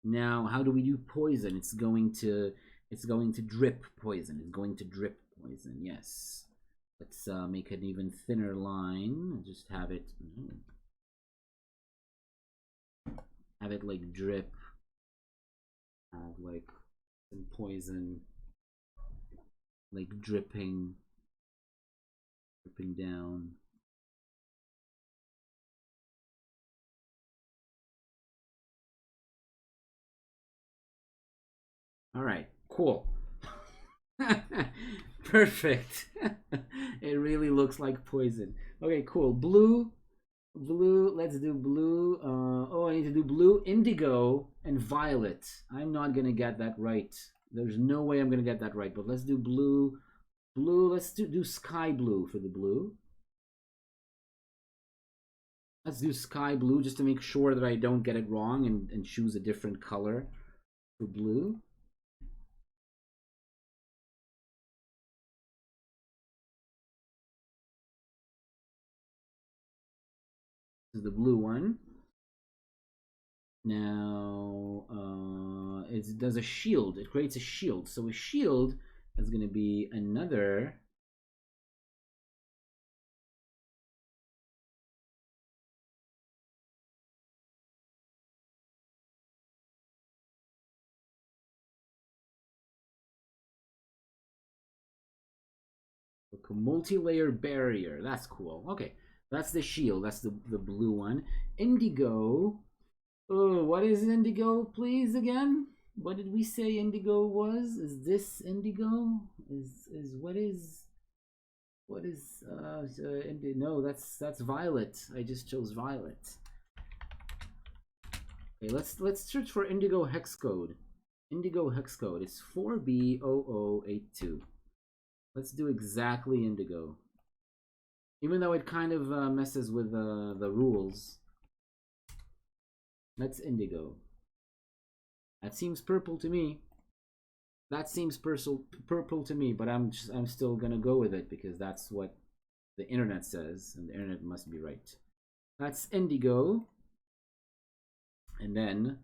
Now, how do we do poison? It's going to drip poison. It's going to drip poison. Yes. Let's make an even thinner line. Just have it like drip. Have like some poison like dripping down. All right, cool. Perfect. It really looks like poison. Okay, cool. Blue, let's do blue. Oh, I need to do blue, indigo, and violet. I'm not gonna get that right. There's no way I'm gonna get that right, but let's do blue. Let's do sky blue for the blue. Let's do sky blue just to make sure that I don't get it wrong and choose a different color for blue. This is the blue one. Now, it does a shield. It creates a shield. So a shield is going to be another. A multi-layer barrier. That's cool. Okay, that's the shield. That's the blue one. Indigo. Oh, what is indigo, please, again? What did we say indigo was? Is this indigo? Is what is no, that's violet. I just chose violet. Okay, let's search for indigo hex code. Indigo hex code. It's 4B0082. Let's do exactly indigo. Even though it kind of messes with the rules. That's indigo. That seems purple to me. That seems purple to me, but I'm still gonna go with it because that's what the internet says, and the internet must be right. That's indigo. And then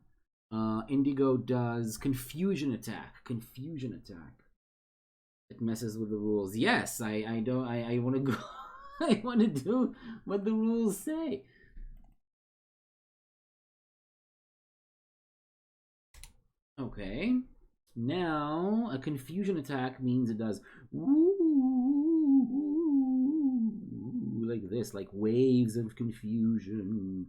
indigo does confusion attack. Confusion attack. It messes with the rules. Yes, I want to go. I want to do what the rules say. Okay. Now, a confusion attack means it does woo, like this, like waves of confusion.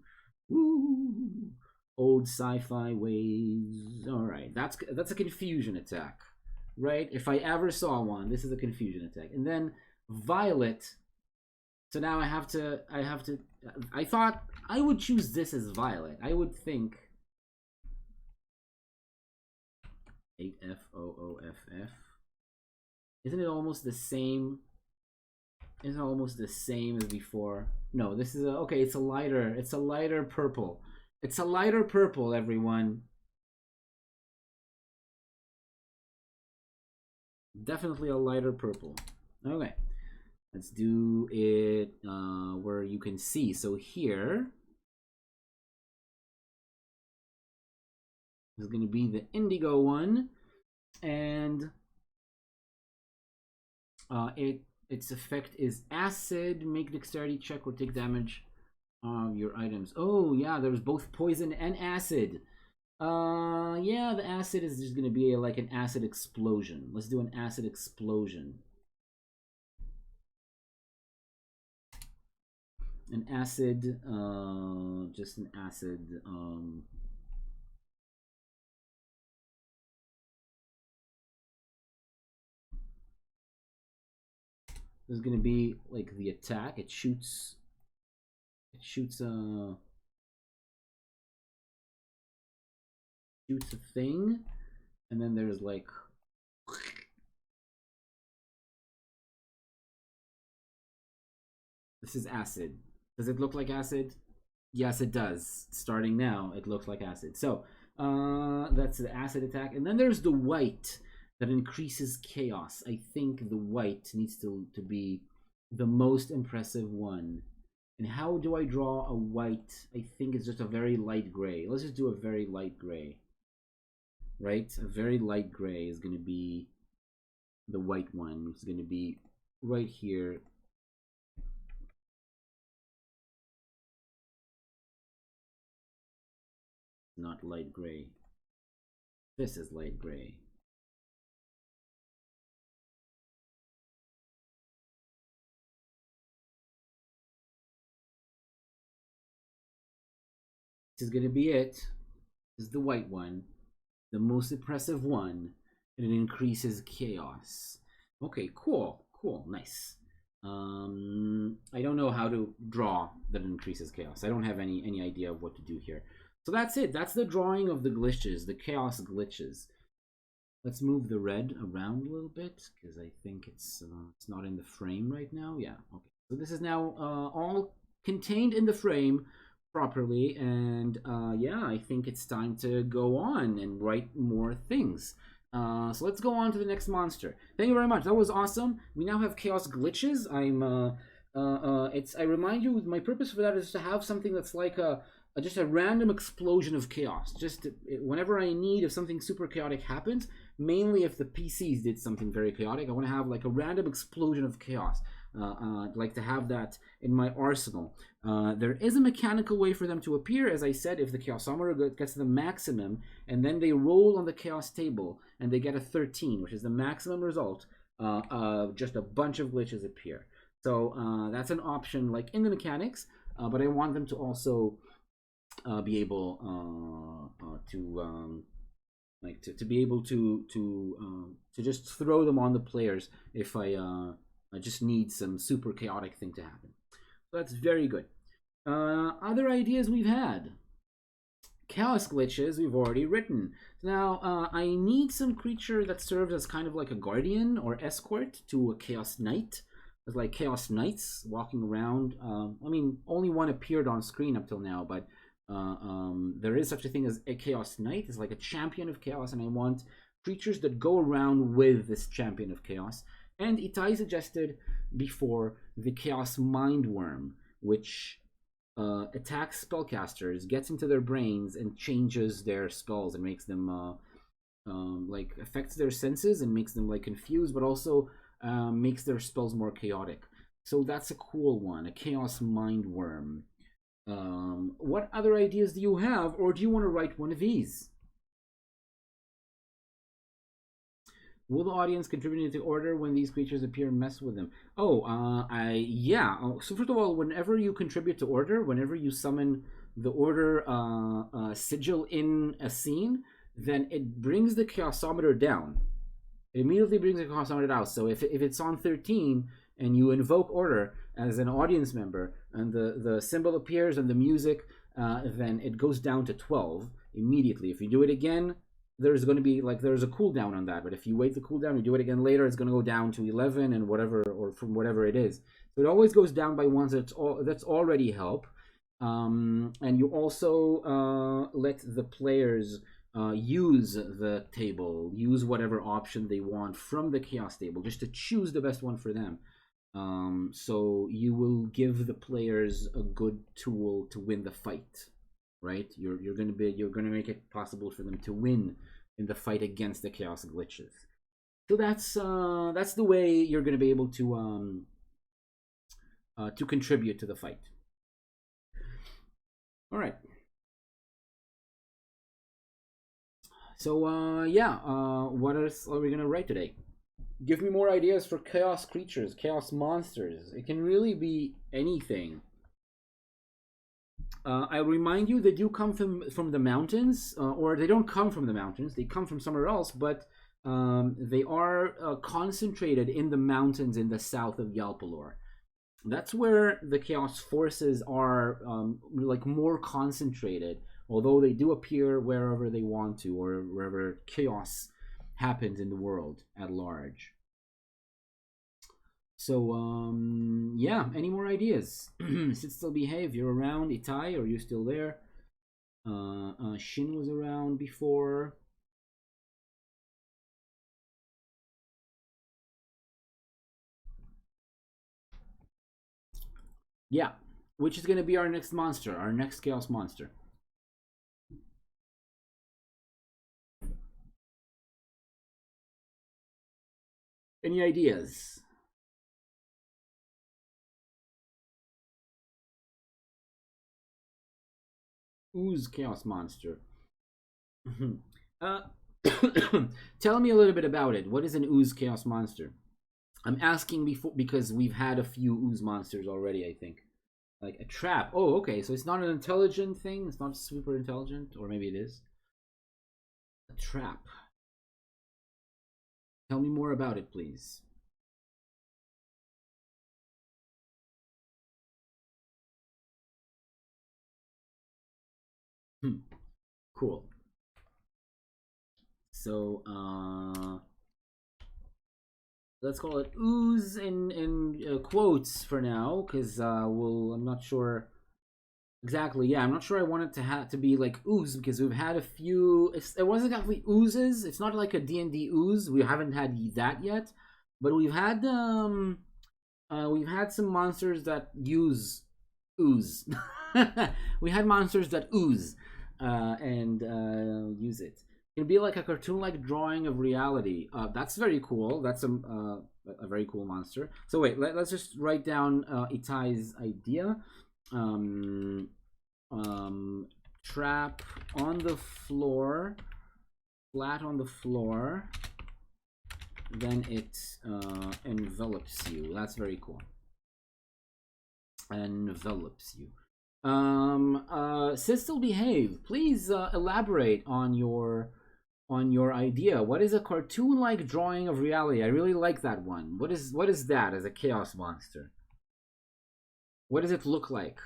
Woo. Old sci-fi waves. All right, that's a confusion attack, right? If I ever saw one, this is a confusion attack. And then violet. So now I thought I would choose this as violet. I would think 8FOOFF. Isn't it almost the same? Isn't it almost the same as before? No, this is okay. It's a lighter purple. It's a lighter purple, everyone. Definitely a lighter purple. Okay, let's do it where you can see. So here is going to be the indigo one, and its effect is acid. Make dexterity check or take damage of your items. Oh yeah, there's both poison and acid. Yeah, the acid is just gonna be like an acid explosion. Let's do an acid explosion. An acid, just an acid. This is gonna be like the attack. It shoots. Shoots a thing, and then there's like. This is acid. Does it look like acid? Yes, it does. Starting now, it looks like acid. So that's the acid attack, and then there's the white that increases chaos. I think the white needs to be the most impressive one. And how do I draw a white? I think it's just a very light gray. Let's just do a very light gray. Right? A very light gray is going to be the white one. It's going to be right here. Not light gray. This is light gray. This is going to be it. This is the white one. The most impressive one. And it increases chaos. Okay, cool. Cool. Nice. I don't know how to draw that increases chaos. I don't have any idea of what to do here. So that's it. That's the drawing of the glitches, the chaos glitches. Let's move the red around a little bit because I think it's not in the frame right now. Yeah. Okay. So this is now all contained in the frame properly, and yeah, I think it's time to go on and write more things. So let's go on to the next monster. Thank you very much. That was awesome. We now have chaos glitches. I remind you, my purpose for that is to have something that's like just a random explosion of chaos. Just whenever I need, if something super chaotic happens, mainly if the PCs did something very chaotic, I want to have like a random explosion of chaos. I'd like to have that in my arsenal. There is a mechanical way for them to appear. As I said, if the Chaosometer gets the maximum, and then they roll on the chaos table, and they get a 13, which is the maximum result, just a bunch of glitches appear. So that's an option, like in the mechanics, but I want them to also be able to be able to just throw them on the players if I just need some super chaotic thing to happen. So that's very good. Other ideas we've had. Chaos glitches we've already written. Now, I need some creature that serves as kind of like a guardian or escort to a Chaos Knight. There's like Chaos Knights walking around. I mean, only one appeared on screen up till now, but there is such a thing as a Chaos Knight. It's like a champion of chaos, and I want creatures that go around with this champion of chaos. And Itai suggested before the Chaos Mindworm, which attacks spellcasters, gets into their brains, and changes their spells and makes them like affects their senses and makes them like confused, but also makes their spells more chaotic. So that's a cool one, a Chaos Mindworm. What other ideas do you have, or do you want to write one of these? Will the audience contribute to order when these creatures appear and mess with them? Oh, yeah. So first of all, whenever you contribute to order, whenever you summon the order sigil in a scene, then it brings the chaosometer down. It immediately brings the chaosometer down. So if it's on 13 and you invoke order as an audience member and the symbol appears and the music, then it goes down to 12 immediately. If you do it again, there's going to be there's a cooldown on that, but if you wait the cooldown, you do it again later, it's going to go down to 11 and whatever, or from whatever it is. So it always goes down by one. That's already help. And you also let the players use the table, use whatever option they want from the chaos table, just to choose the best one for them. So you will give the players a good tool to win the fight, right? You're gonna make it possible for them to win in the fight against the chaos glitches. So that's the way you're gonna be able to contribute to the fight. All right. So yeah, what else are we gonna write today? Give me more ideas for chaos creatures, chaos monsters. It can really be anything. I remind you, they do come from the mountains, or they don't come from the mountains. They come from somewhere else, but they are concentrated in the mountains in the south of Yalpalor. That's where the chaos forces are more concentrated, although they do appear wherever they want to, or wherever chaos happens in the world at large. So yeah, any more ideas? Sit still, behave. You're around. Itai, are you still there? Shin was around before. Yeah, which is going to be our next monster, our next chaos monster. Any ideas? Ooze chaos monster. Tell me a little bit about it. What is an ooze chaos monster? I'm asking before because we've had a few ooze monsters already, I think. Like a trap. Oh, okay. So it's not an intelligent thing. It's not super intelligent, or maybe it is. A trap. Tell me more about it, please. Cool. So let's call it ooze in quotes for now, because I'm not sure exactly. Yeah, I'm not sure I want it to be like ooze, because we've had a few. It wasn't exactly oozes. It's not like a D&D ooze. We haven't had that yet, but we've had some monsters that use ooze. We had monsters that ooze and use it. It can be like a cartoon-like drawing of reality. That's very cool. That's a very cool monster. So wait, let's just write down Itai's idea. Trap on the floor, flat on the floor. Then it envelops you. That's very cool. Envelops you. Sit still, behave. Please elaborate on your idea. What is a cartoon-like drawing of reality? I really like that one. What is that as a chaos monster? What does it look like?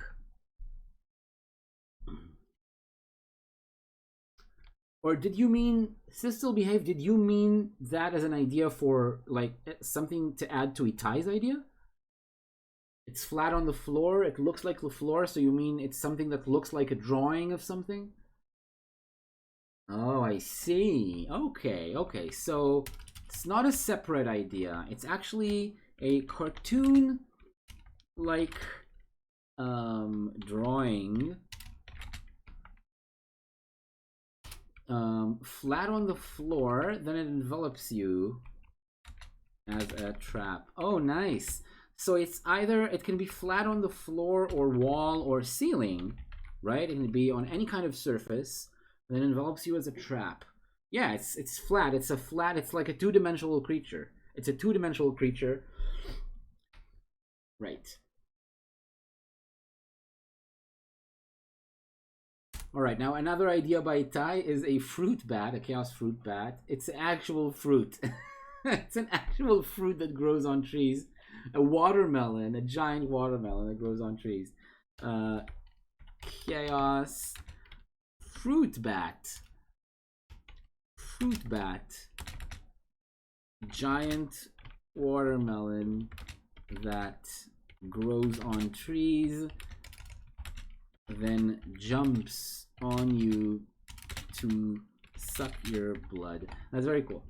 Or did you mean sit still, behave? Did you mean that as an idea for like something to add to Itai's idea? It's flat on the floor. It looks like the floor. So you mean it's something that looks like a drawing of something? Oh, I see. Okay, okay. So it's not a separate idea. It's actually a cartoon like drawing flat on the floor, then it envelops you as a trap. Oh, nice. So it's either, it can be flat on the floor or wall or ceiling, right? It can be on any kind of surface, then envelops you as a trap. Yeah, it's flat. It's a flat. It's like a two-dimensional creature. It's a two-dimensional creature. Right. All right. Now another idea by Tai is a fruit bat, a chaos fruit bat. It's actual fruit. It's an actual fruit that grows on trees. A watermelon, a giant watermelon that grows on trees. Uh, chaos fruit bat. Fruit bat. Giant watermelon that grows on trees, then jumps on you to suck your blood. That's very cool.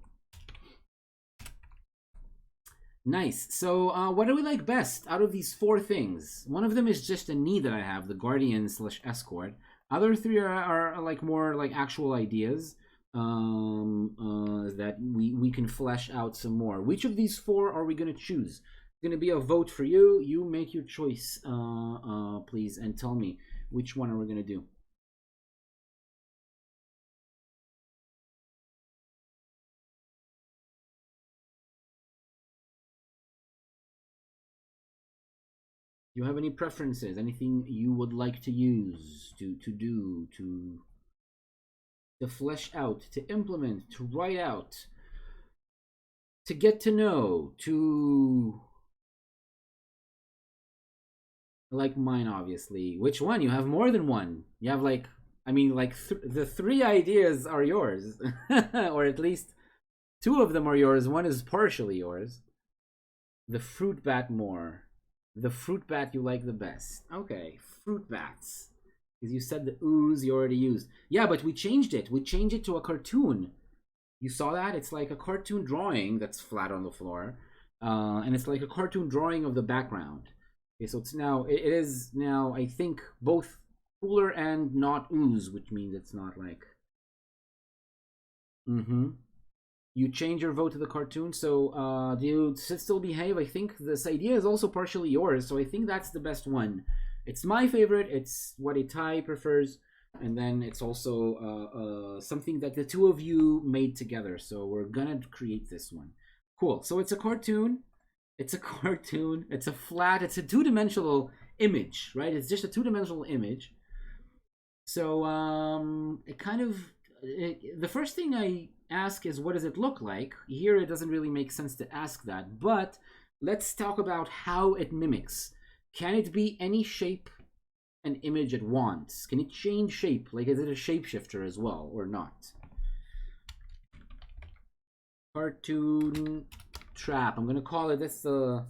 Nice. So what do we like best out of these four things? One of them is just a need that I have, the guardian slash escort. Other three are like more like actual ideas that we can flesh out some more. Which of these four are we going to choose? It's going to be a vote for you. You make your choice, please, and tell me which one are we going to do. Do you have any preferences? Anything you would like to use, to flesh out, to implement, to write out, to get to know, to like mine, obviously. Which one? You have more than one. You have like, I mean, like the three ideas are yours, or at least two of them are yours. One is partially yours. The fruit bat more. The fruit bat you like the best. Okay, fruit bats. Because you said the ooze you already used. Yeah, but we changed it. We changed it to a cartoon. You saw that? It's like a cartoon drawing that's flat on the floor. And it's like a cartoon drawing of the background. Okay, so it is now, I think, both cooler and not ooze, which means it's not like. Mm-hmm. You change your vote to the cartoon, so do you still behave? I think this idea is also partially yours, so I think that's the best one. It's my favorite, it's what Itai prefers, and then it's also something that the two of you made together, so we're gonna create this one. Cool, so it's a cartoon, it's a flat, it's a two-dimensional image, right? It's just a two-dimensional image. So it kind of the first thing I ask is what does it look like? Here it doesn't really make sense to ask that, but let's talk about how it mimics. Can it be any shape and image it wants? Can it change shape? Like is it a shapeshifter as well or not? Cartoon trap. I'm gonna call it that's the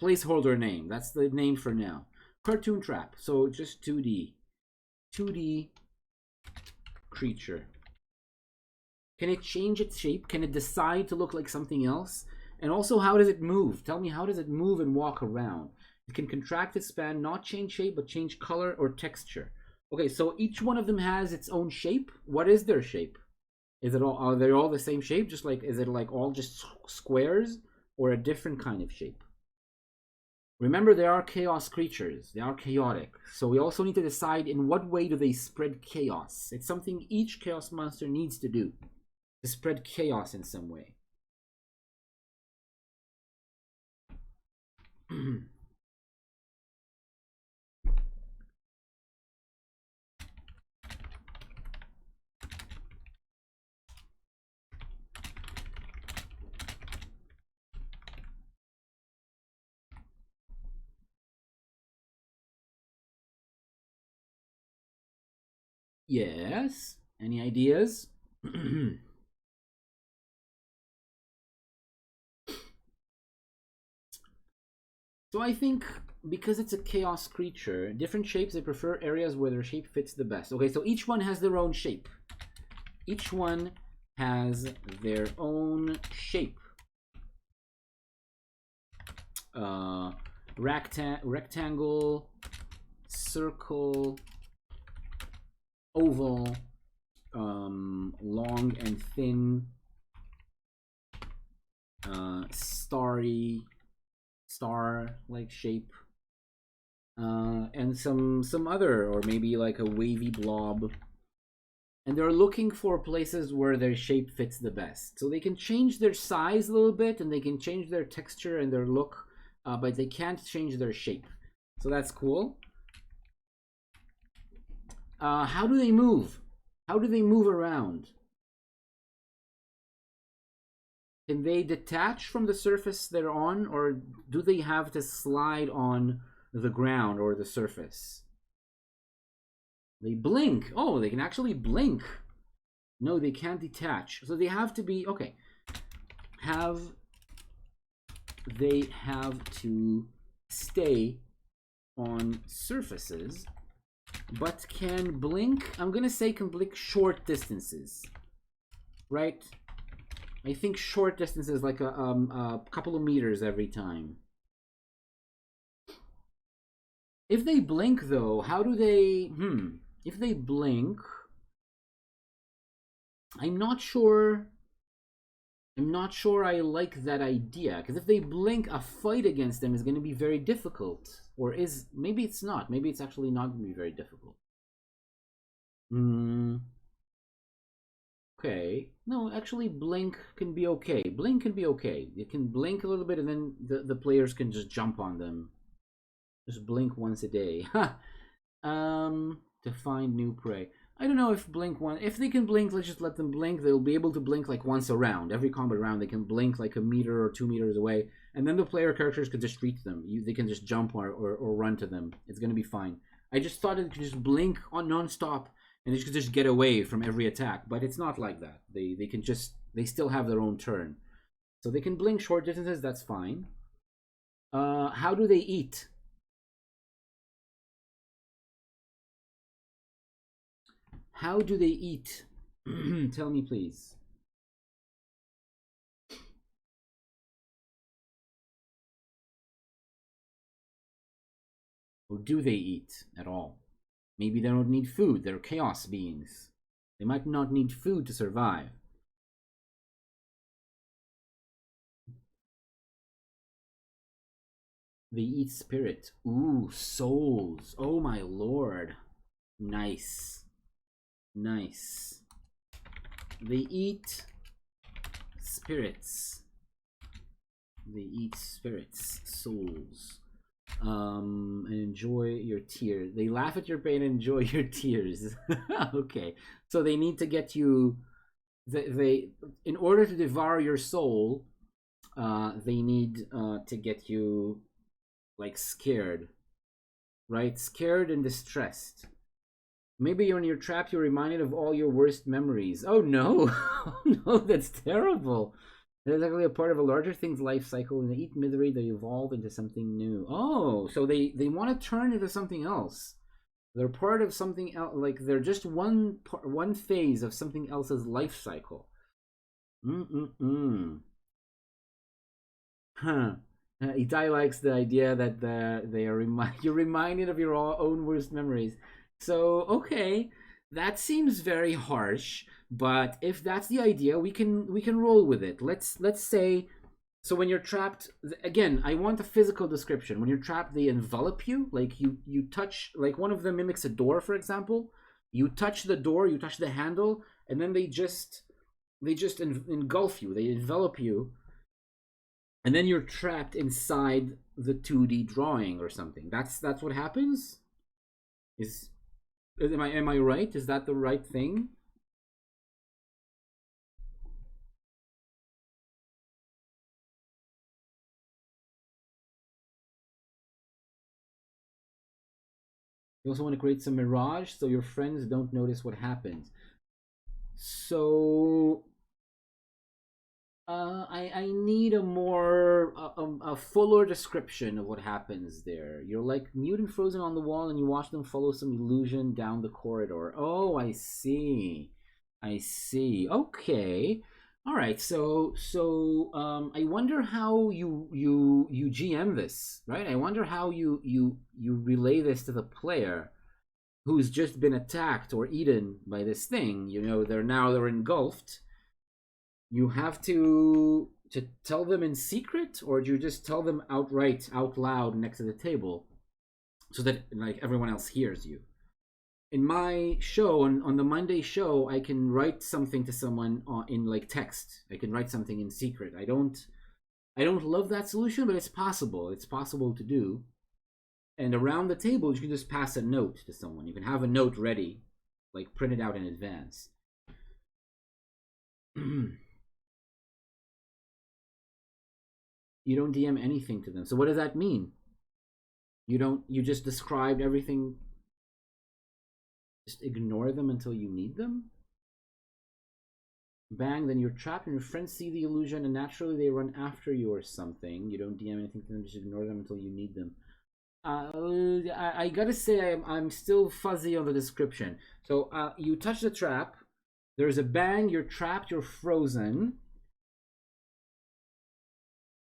placeholder name. That's the name for now. Cartoon trap. So just 2D. 2D creature. Can it change its shape? Can it decide to look like something else? And also, how does it move? Tell me, how does it move and walk around? It can contract, expand, not change shape, but change color or texture. Okay, so each one of them has its own shape. What is their shape? Is it all? Are they all the same shape? Just like, is it like all just squares or a different kind of shape? Remember, they are chaos creatures. They are chaotic. So we also need to decide in what way do they spread chaos. It's something each chaos monster needs to do. To spread chaos in some way. Yes. Any ideas? So I think because it's a chaos creature, different shapes, they prefer areas where their shape fits the best. Okay, so each one has their own shape. Each one has their own shape. Rectangle, circle, oval, long and thin, starry, star-like shape, and some other, or maybe like a wavy blob. and they're looking for places where their shape fits the best. So they can change their size a little bit, and they can change their texture and their look, but they can't change their shape. So that's cool. How do they move? How do they move around? Can they detach from the surface they're on, or do they have to slide on the ground or the surface? They blink. Oh, they can actually blink. No, they can't detach. So they have to be, okay. They have to stay on surfaces, but can blink. I'm gonna say can blink short distances, right? I think short distances, like a couple of meters every time. If they blink, though, how do they? If they blink, I'm not sure I like that idea, because if they blink, a fight against them is going to be very difficult. Or is, maybe it's not. Maybe it's actually not going to be very difficult. Okay. No, actually blink can be okay. Blink can be okay. You can blink a little bit, and then the players can just jump on them. Just blink once a day. To find new prey. I don't know if blink one. If they can blink, let's just let them blink. They'll be able to blink like once a round. Every combat round, they can blink like a meter or 2 meters away, and then the player characters can just reach them. They can just jump or run to them. It's gonna be fine. I just thought it could just blink on non-stop, and they could just get away from every attack. But it's not like that. They can just, they still have their own turn, so they can blink short distances. That's fine. How do they eat? How do they eat? Tell me, please. Or do they eat at all? Maybe they don't need food. They're chaos beings. They might not need food to survive. They eat spirit. Ooh, souls. Oh my lord. Nice. Nice. They eat spirits. They eat spirits, souls. And enjoy your tears. They laugh at your pain and enjoy your tears. Okay. So they need to get you, they in order to devour your soul, they need to get you like scared. Right? Scared and distressed. Maybe when you're trapped, you're reminded of all your worst memories. Oh no! Oh no, that's terrible. They're actually a part of a larger thing's life cycle, and they eat misery, they evolve into something new. Oh, so they want to turn into something else. They're part of something else, like they're just one phase of something else's life cycle. Huh. Itai likes the idea that they are you're reminded of your own worst memories. So okay, that seems very harsh, but if that's the idea, we can roll with it. Let's say, so when you're trapped, again, I want a physical description. When you're trapped, they envelop you, like you touch, like one of them mimics a door, for example. You touch the door, you touch the handle, and then they just engulf you, they envelop you, and then you're trapped inside the 2D drawing or something. That's what happens. Am I right? Is that the right thing? You also want to create some mirage so your friends don't notice what happens. So I need a more a fuller description of what happens there. You're like mute and frozen on the wall, and you watch them follow some illusion down the corridor. Oh, I see. I see. Okay. All right. I wonder how you GM this, right? I wonder how you relay this to the player who's just been attacked or eaten by this thing. You know, they're engulfed. You have to tell them in secret, or do you just tell them outright, out loud, next to the table, so that like everyone else hears you? in my show on the Monday show, I can write something to someone in like text. I can write something in secret. I don't love that solution, but it's possible. It's possible to do. And around the table, you can just pass a note to someone. You can have a note ready, like printed out in advance. You don't DM anything to them. So what does that mean? You just described everything. Just ignore them until you need them? Bang, then you're trapped and your friends see the illusion and naturally they run after you or something. You don't DM anything to them, just ignore them until you need them. I gotta say, I'm still fuzzy on the description. So you touch the trap, there's a bang, you're trapped, you're frozen.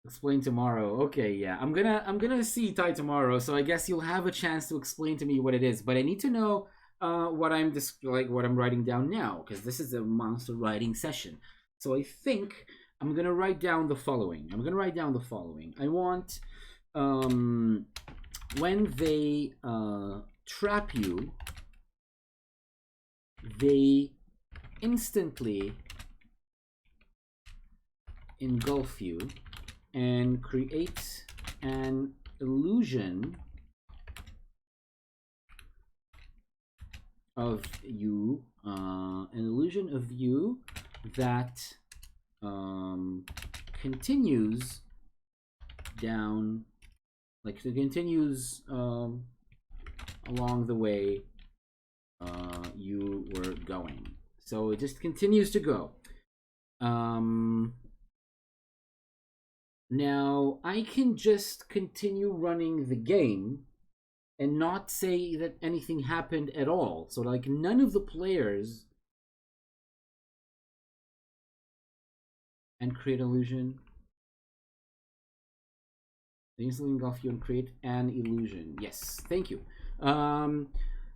Explain tomorrow. Okay, yeah. I'm gonna see Ty tomorrow, so I guess you'll have a chance to explain to me what it is. But I need to know what I'm what I'm writing down now, because this is a monster writing session. So I think I'm gonna write down the following. I want when they trap you, they instantly engulf you and create an illusion of you, that continues down, like it continues along the way you were going. So it just continues to go. Now I can just continue running the game and not say that anything happened at all. So like none of the players, and create illusion. They instantly engulf you and create an illusion. Yes, thank you.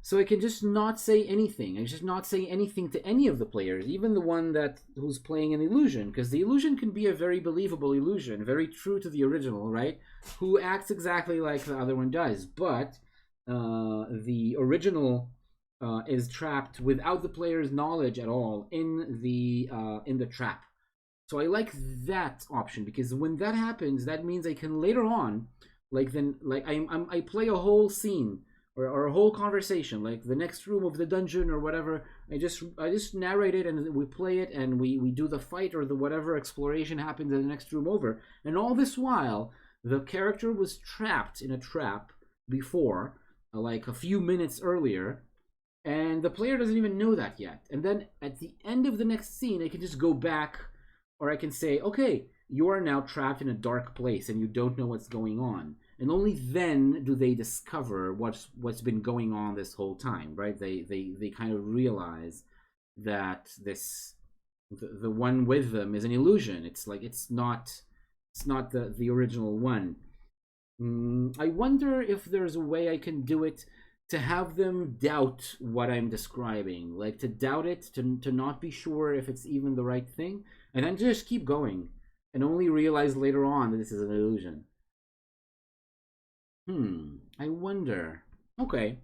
So I can just not say anything. I just not say anything to any of the players, even the one who's playing an illusion, because the illusion can be a very believable illusion, very true to the original, right? Who acts exactly like the other one does, but the original is trapped without the player's knowledge at all in the trap. So I like that option, because when that happens, that means I can later on, I play a whole scene or a whole conversation, like the next room of the dungeon or whatever. I just narrate it and we play it and we do the fight or the whatever exploration happens in the next room over. And all this while, the character was trapped in a trap before, like a few minutes earlier, and the player doesn't even know that yet. And then at the end of the next scene, I can just go back, or I can say, okay, you are now trapped in a dark place and you don't know what's going on. And only then do they discover what's been going on this whole time, right? They kind of realize that the one with them is an illusion. It's like it's not the original one. I wonder if there's a way I can do it to have them doubt what I'm describing, like to doubt it, to not be sure if it's even the right thing, and then just keep going and only realize later on that this is an illusion. I wonder. Okay.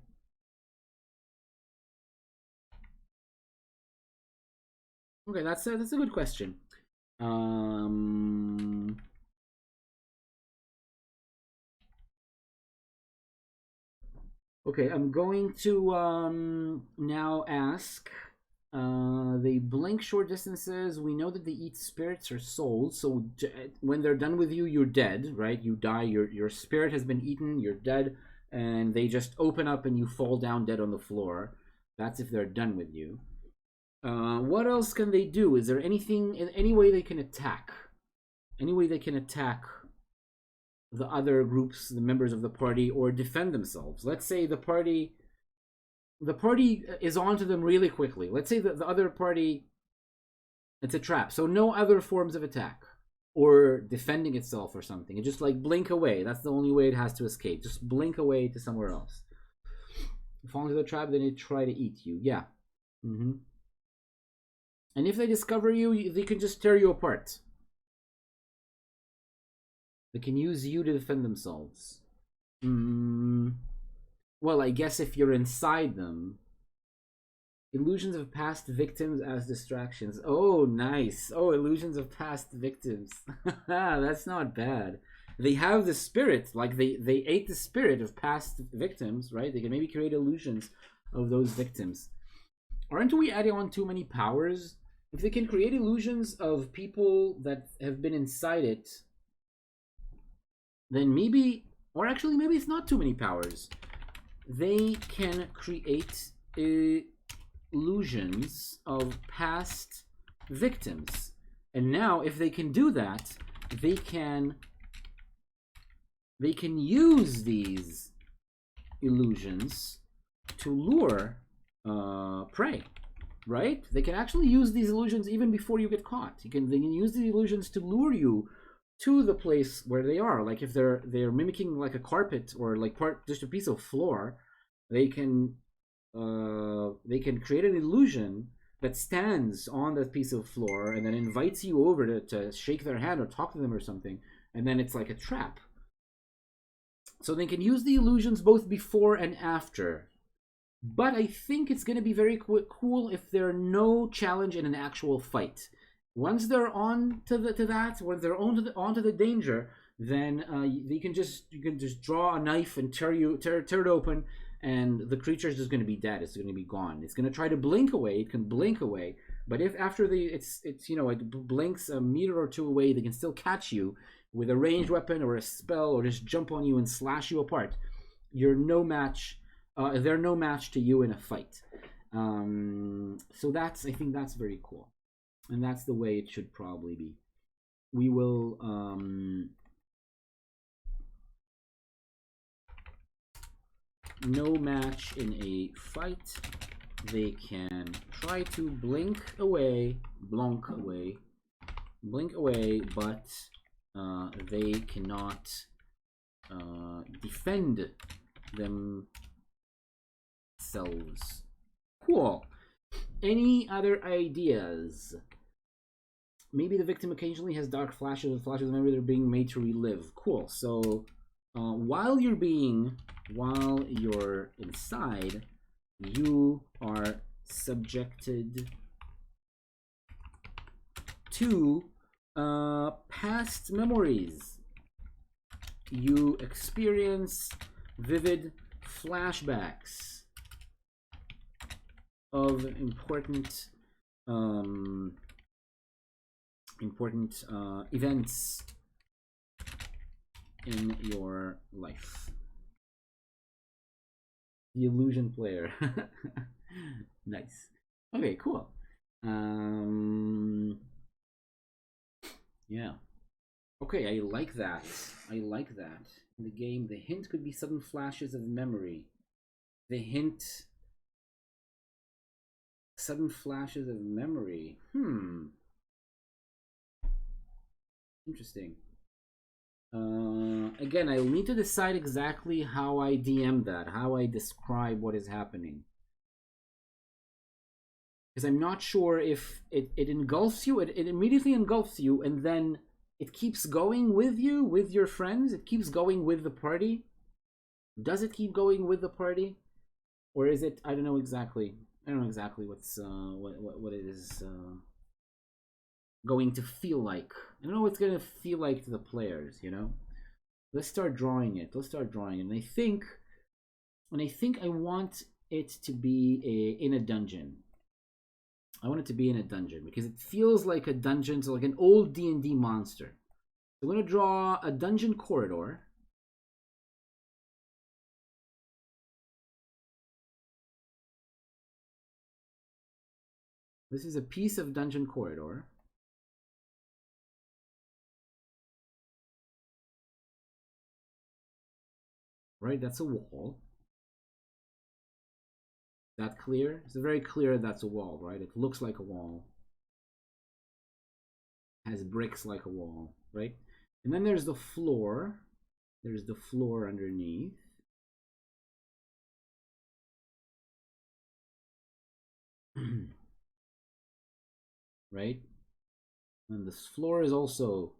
Okay, that's a good question. Okay, I'm going to now ask. They blink short distances. We know that they eat spirits or souls. So when they're done with you, you're dead, right? You die. Your spirit has been eaten. You're dead, and they just open up and you fall down dead on the floor. That's if they're done with you. What else can they do? Is there anything in any way they can attack? Any way they can attack the other groups, the members of the party, or defend themselves? Let's say the party is onto them really quickly. Let's say that the other party, it's a trap, so no other forms of attack or defending itself or something. It just like blink away. That's the only way it has to escape. Just blink away to somewhere else. Fall into the trap, then they try to eat you. Yeah. And if they discover you, they can just tear you apart. They can use you to defend themselves. Well, I guess if you're inside them, Illusions of past victims as distractions. Oh, nice. Oh, illusions of past victims. That's not bad. They have the spirit, like they ate the spirit of past victims, right? They can maybe create illusions of those victims. Aren't we adding on too many powers? If they can create illusions of people that have been inside it, then maybe, or actually maybe it's not too many powers. They can create illusions of past victims. And now if they can do that, they can use these illusions to lure prey, right? They can actually use these illusions even before you get caught. They can use these illusions to lure you to the place where they are. Like if they're mimicking like a carpet or like just a piece of floor, they can create an illusion that stands on that piece of floor and then invites you over to shake their hand or talk to them or something, and then it's like a trap. So they can use the illusions both before and after. But I think it's going to be very cool if there are no challenge in an actual fight. Once they're on to that, when they're onto the danger, then you can just draw a knife and tear it open, and the creature is just going to be dead. It's going to be gone. It's going to try to blink away. It can blink away, but if after it's it blinks a meter or two away, they can still catch you with a ranged weapon or a spell, or just jump on you and slash you apart. You're no match. They're no match to you in a fight. So I think that's very cool, and that's the way it should probably be. We will no match in a fight. They can try to blink away, but they cannot defend themselves. Cool. Any other ideas? Maybe the victim occasionally has dark flashes of memory they're being made to relive. Cool. So while you're inside, you are subjected to past memories. You experience vivid flashbacks of important events in your life. The illusion player. Nice. Okay, cool. Yeah. Okay, I like that. In the game, the hint could be sudden flashes of memory. The hint... Sudden flashes of memory. Interesting. Again, I'll need to decide exactly how I DM that, how I describe what is happening. Because I'm not sure if it engulfs you, it immediately engulfs you, and then it keeps going with you, with your friends, it keeps going with the party. Does it keep going with the party? Or is it, I don't know exactly what's what it is going to feel like. I don't know what it's going to feel like to the players, you know? Let's start drawing it. And I think I want it to be in a dungeon. I want it to be in a dungeon because it feels like a dungeon, so like an old D&D monster. So I'm going to draw a dungeon corridor. This is a piece of dungeon corridor. Right, that's a wall. That clear? It's very clear that's a wall, right? It looks like a wall. Has bricks like a wall, right? And then there's the floor. There's the floor underneath. Right? And this floor is also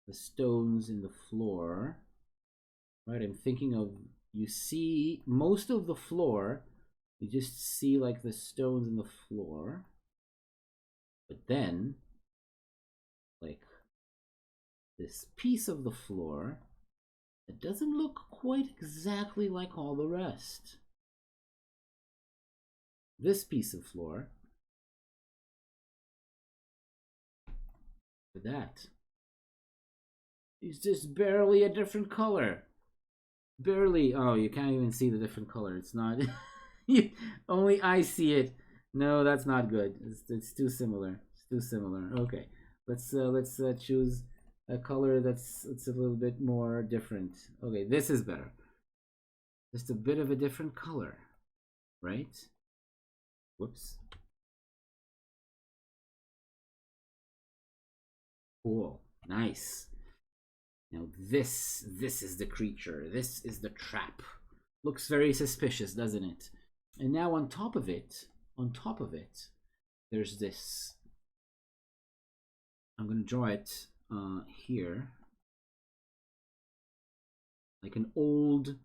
the stones in the floor. Right, I'm thinking of, you see most of the floor You just see like the stones in the floor. But then, like, this piece of the floor, it doesn't look quite exactly like all the rest. This piece of floor, for that, is just barely a different color. Barely. Oh, you can't even see the different color. It's not. Only I see it. No, that's not good. It's too similar. It's too similar. Okay, let's choose a color it's a little bit more different. Okay, this is better. Just a bit of a different color, right? Whoops. Cool. Nice. Now this is the creature. This is the trap. Looks very suspicious, doesn't it? And now on top of it, there's this. I'm gonna draw it here, like an old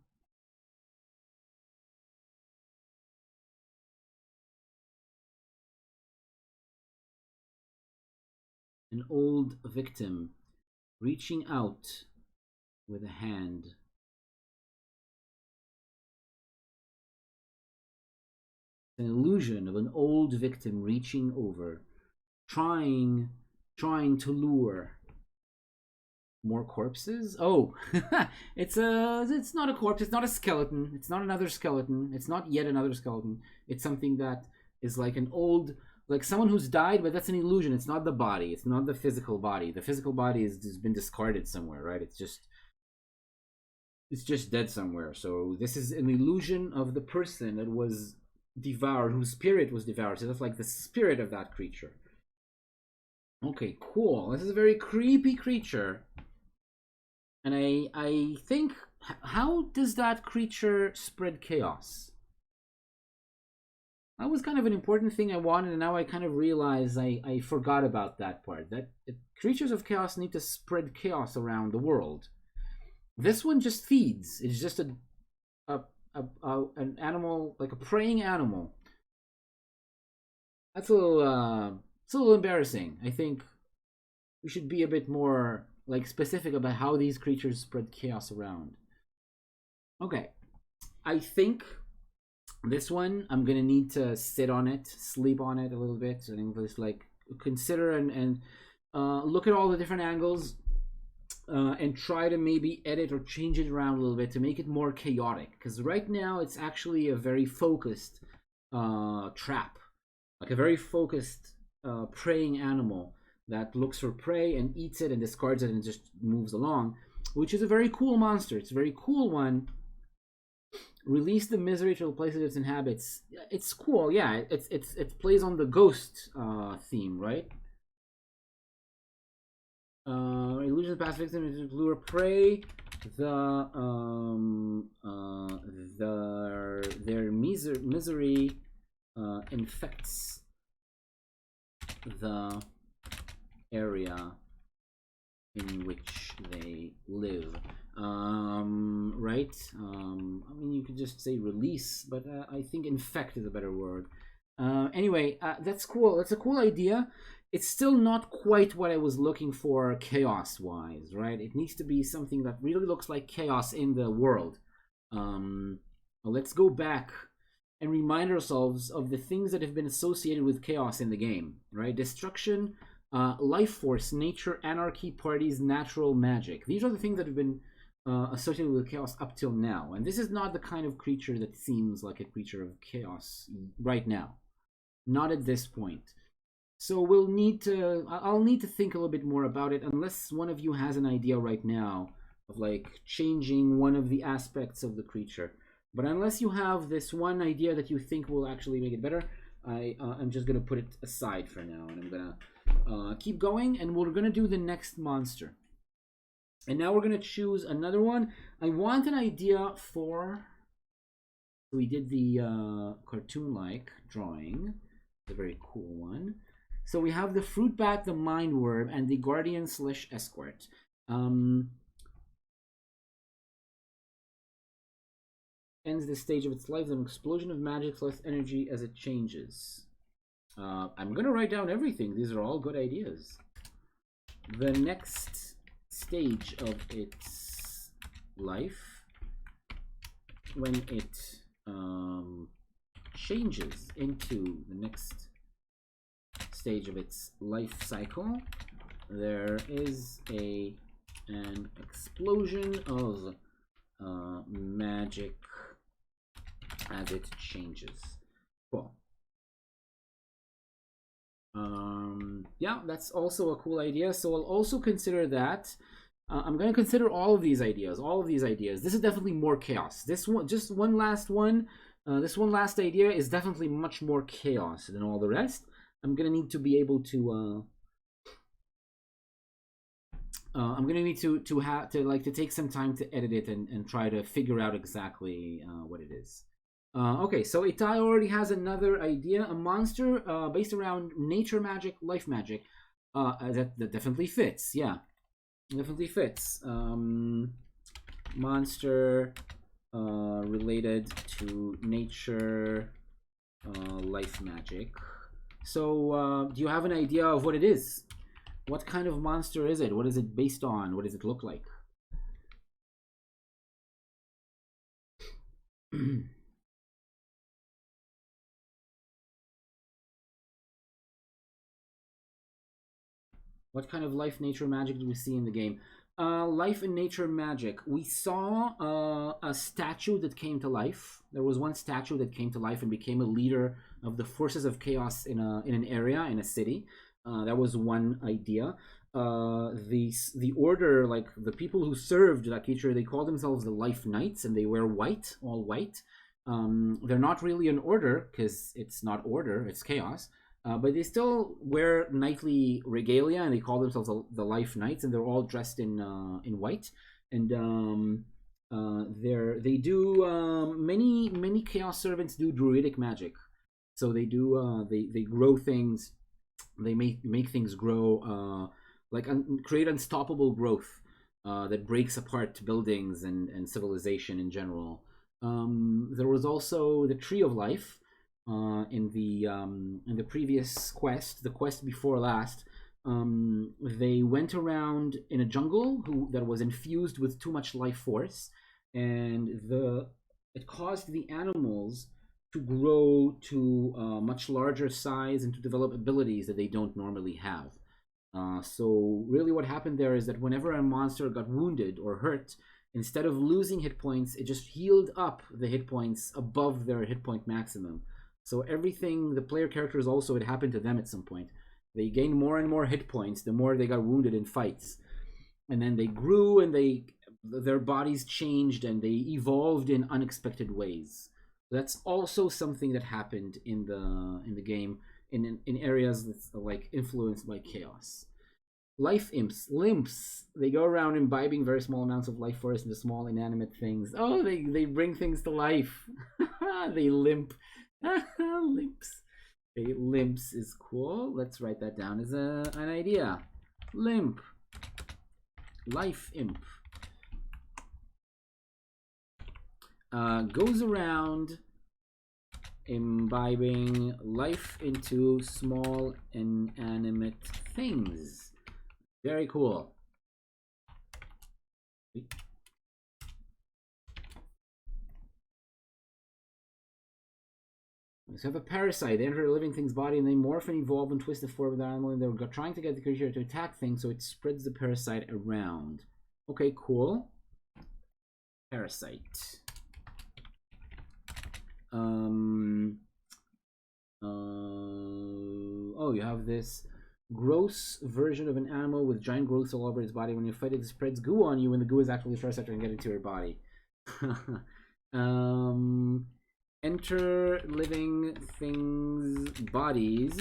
victim reaching out with a hand. An illusion of an old victim reaching over, trying to lure more corpses. Oh, it's not a corpse. It's not a skeleton. It's not another skeleton. It's not yet another skeleton. It's something that is like an old, like someone who's died, but that's an illusion. It's not the body. It's not the physical body. The physical body has been discarded somewhere, right? It's just dead somewhere. So this is an illusion of the person that was devoured, whose spirit was devoured. So that's like the spirit of that creature. Okay, cool. This is a very creepy creature. And I think, how does that creature spread chaos? That was kind of an important thing I wanted, and now I kind of realize I forgot about that part. That creatures of chaos need to spread chaos around the world. This one just feeds. It's just an animal, like a preying animal. That's it's a little embarrassing. I think we should be a bit more like specific about how these creatures spread chaos around. Okay, I think this one I'm gonna need to sit on it, sleep on it a little bit, and just like consider and look at all the different angles. And try to maybe edit or change it around a little bit to make it more chaotic. Because right now it's actually a very focused trap, like a very focused preying animal that looks for prey and eats it and discards it and just moves along, which is a very cool monster. It's a very cool one. Release the misery to the place that it inhabits. It's cool, yeah. It plays on the ghost theme, right? Illusion of past victim is lure prey. Their misery infects the area in which they live. Right? I mean, you could just say release, but I think infect is a better word. Anyway, that's cool. That's a cool idea. It's still not quite what I was looking for chaos-wise, right? It needs to be something that really looks like chaos in the world. Let's go back and remind ourselves of the things that have been associated with chaos in the game, right? Destruction, life force, nature, anarchy, parties, natural magic. These are the things that have been associated with chaos up till now. And this is not the kind of creature that seems like a creature of chaos right now. Not at this point. So I'll need to think a little bit more about it, unless one of you has an idea right now of like changing one of the aspects of the creature. But unless you have this one idea that you think will actually make it better, I'm just gonna put it aside for now, and I'm gonna keep going, and we're gonna do the next monster. And now we're gonna choose another one. I want an idea for. We did the cartoon-like drawing, the very cool one. So we have the fruit bat, the mind worm, and the guardian / escort. And ends this stage of its life with an explosion of magic plus energy as it changes. I'm gonna write down everything. These are all good ideas. The next stage of its life, when it changes into the next stage of its life cycle, there is an explosion of magic as it changes. Cool. Yeah, that's also a cool idea. So I'll also consider that. I'm going to consider all of these ideas. This is definitely more chaos. This one, just one last one. This one last idea is definitely much more chaos than all the rest. I'm going to need to be able to. I'm gonna need to take some time to edit it and try to figure out exactly what it is. Okay, so Itai already has another idea, a monster based around nature magic, life magic. That definitely fits. Yeah, definitely fits. Monster related to nature, life magic. So, do you have an idea of what it is? What kind of monster is it? What is it based on? What does it look like? What kind of life, nature, magic do we see in the game? Life and nature magic. We saw a statue that came to life. There was one statue that came to life and became a leader of the forces of chaos in an area, in a city. That was one idea. The order, like the people who served that creature, they call themselves the Life Knights, and they wear white, all white. They're not really an order because it's not order; it's chaos. But they still wear knightly regalia, and they call themselves the Life Knights, and they're all dressed in white. And they do many chaos servants do druidic magic, so they do they grow things, they make things grow, create unstoppable growth that breaks apart buildings and civilization in general. There was also the Tree of Life in the previous quest, the quest before last. They went around in a jungle that was infused with too much life force, and it caused the animals to grow to a much larger size and to develop abilities that they don't normally have. So really what happened there is that whenever a monster got wounded or hurt, instead of losing hit points, it just healed up the hit points above their hit point maximum. So everything, the player characters also, it happened to them at some point. They gained more and more hit points the more they got wounded in fights. And then they grew and their bodies changed and they evolved in unexpected ways. That's also something that happened in the game in areas that's like influenced by chaos. Life imps, limps. They go around imbibing very small amounts of life force into small inanimate things. Oh, they bring things to life. They limp. Limps. Okay, limps is cool. Let's write that down as an idea. Limp. Life imp. Goes around imbibing life into small inanimate things. Very cool. So have a parasite. They enter a living thing's body and they morph and evolve and twist the form of the animal, and they're trying to get the creature to attack things, so it spreads the parasite around. Okay, cool. Parasite. Oh, you have this gross version of an animal with giant growths all over its body. When you fight it spreads goo on you, and the goo is actually a parasite and get into your body. Enter living things' bodies,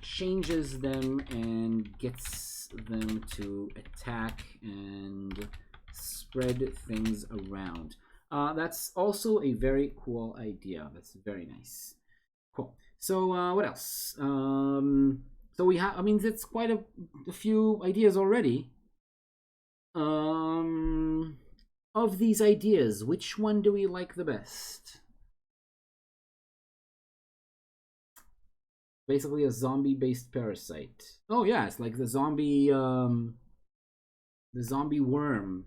changes them and gets them to attack and spread things around. That's also a very cool idea. That's very nice. Cool. So what else? So we have, I mean, that's quite a few ideas already. of these ideas, which one do we like the best? Basically a zombie-based parasite. Oh yeah, it's like the zombie worm.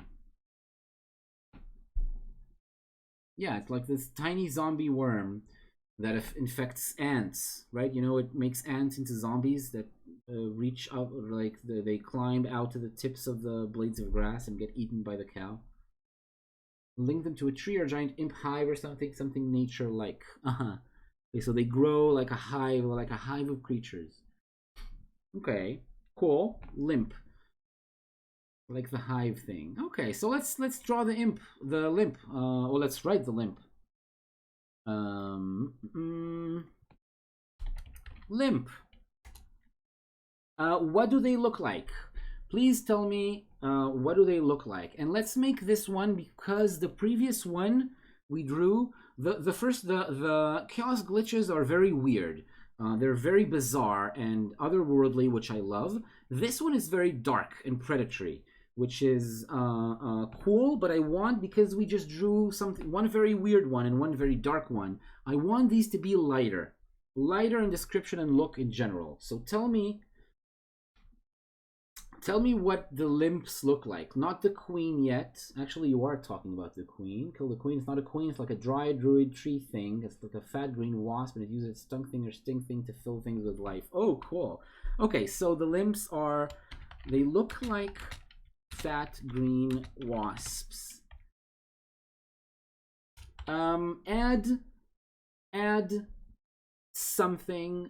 Yeah, it's like this tiny zombie worm that infects ants, right? You know, it makes ants into zombies that reach up, like they climb out to the tips of the blades of grass and get eaten by the cow. Link them to a tree or a giant imp hive or something nature-like. Okay, so they grow like a hive of creatures. Okay, cool. Limp, like the hive thing. Okay, so let's draw the limp. Or let's write the limp. Limp. What do they look like? Please tell me what do they look like. And let's make this one, because the previous one we drew, the ChAoS glitches are very weird. They're very bizarre and otherworldly, which I love. This one is very dark and predatory, which is cool, but I want, because we just drew one very weird one and one very dark one, I want these to be lighter in description and look in general. So tell me what the limps look like. Not the queen yet. Actually, you are talking about the queen. Kill the queen. It's not a queen. It's like a dry druid tree thing. It's like a fat green wasp, and it uses its stung thing or sting thing to fill things with life. Oh, cool. Okay, so the limps are... They look like fat green wasps. Add something...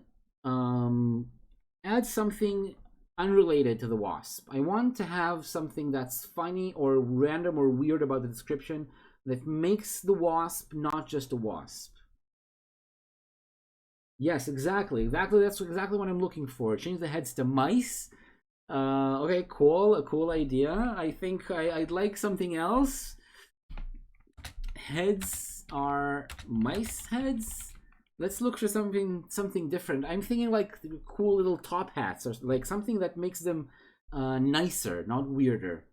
add something unrelated to the wasp. I want to have something that's funny or random or weird about the description that makes the wasp not just a wasp. Yes, exactly. That's exactly what I'm looking for. Change the heads to mice. Okay, cool. A cool idea. I think I'd like something else. Heads are mice heads. Let's look for something different. I'm thinking like cool little top hats, or like something that makes them nicer, not weirder,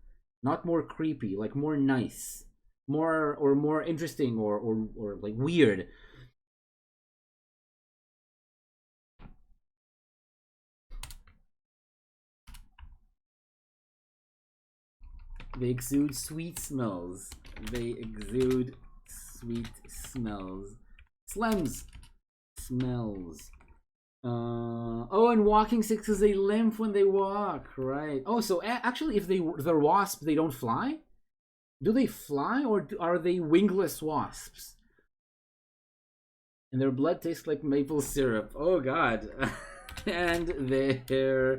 not more creepy, like more nice, more interesting, or like weird. They exude sweet smells. They exude sweet smells. Slems. Smells. Oh, and walking sticks, they limp when they walk, right? Oh, so actually, if they're wasps, they don't fly. Do they fly, or are they wingless wasps? And their blood tastes like maple syrup. Oh God! And their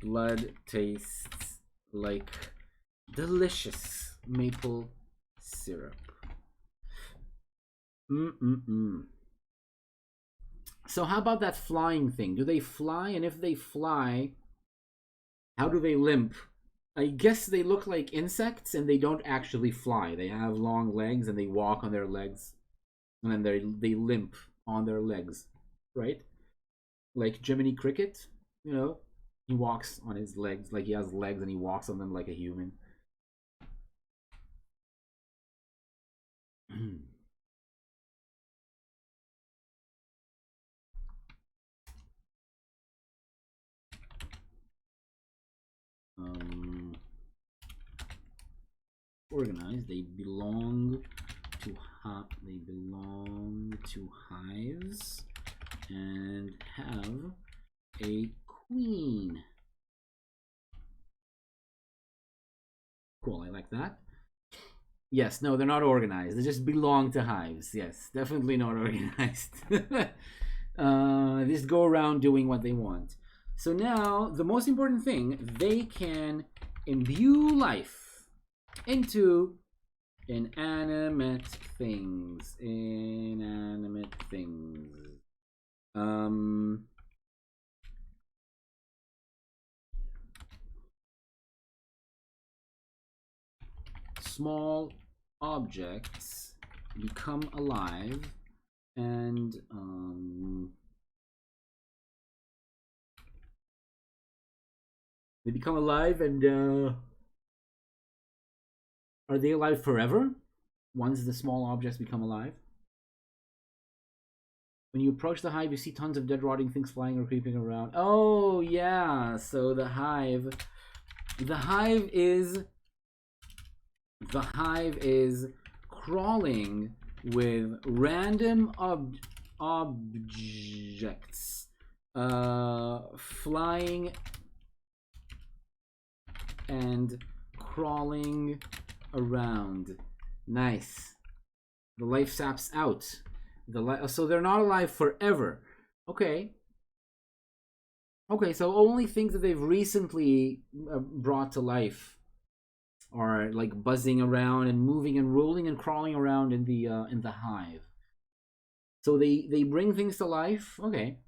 blood tastes like delicious maple syrup. So how about that flying thing? Do they fly? And if they fly, how do they limp? I guess they look like insects and they don't actually fly. They have long legs and they walk on their legs. And then they limp on their legs, right? Like Jiminy Cricket, you know? He walks on his legs, like he has legs and he walks on them like a human. Organized. They belong to hives and have a queen. Cool, I like that. Yes, no, they're not organized. They just belong to hives. Yes, definitely not organized. They just go around doing what they want. So now, the most important thing, they can imbue life into inanimate things. Inanimate things. Small objects become alive and they become alive and Are they alive forever once the small objects become alive? When you approach the hive, you see tons of dead, rotting things flying or creeping around. Oh, yeah. So the hive is crawling with random objects, flying and crawling around. Nice. The life saps out. So they're not alive forever. Okay. Okay, so only things that they've recently brought to life are like buzzing around and moving and rolling and crawling around in the hive. So they bring things to life. Okay.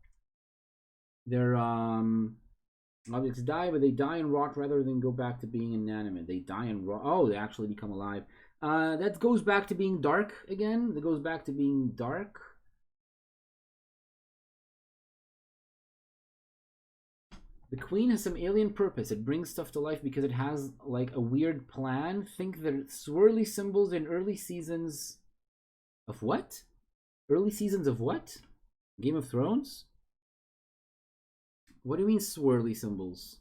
Their objects die, but they die and rot rather than go back to being inanimate. They die and rot. Oh, they actually become alive. That goes back to being dark again. That goes back to being dark. The queen has some alien purpose. It brings stuff to life because it has like a weird plan. Think the swirly symbols in early seasons of what? Early seasons of what? Game of Thrones? What do you mean swirly symbols?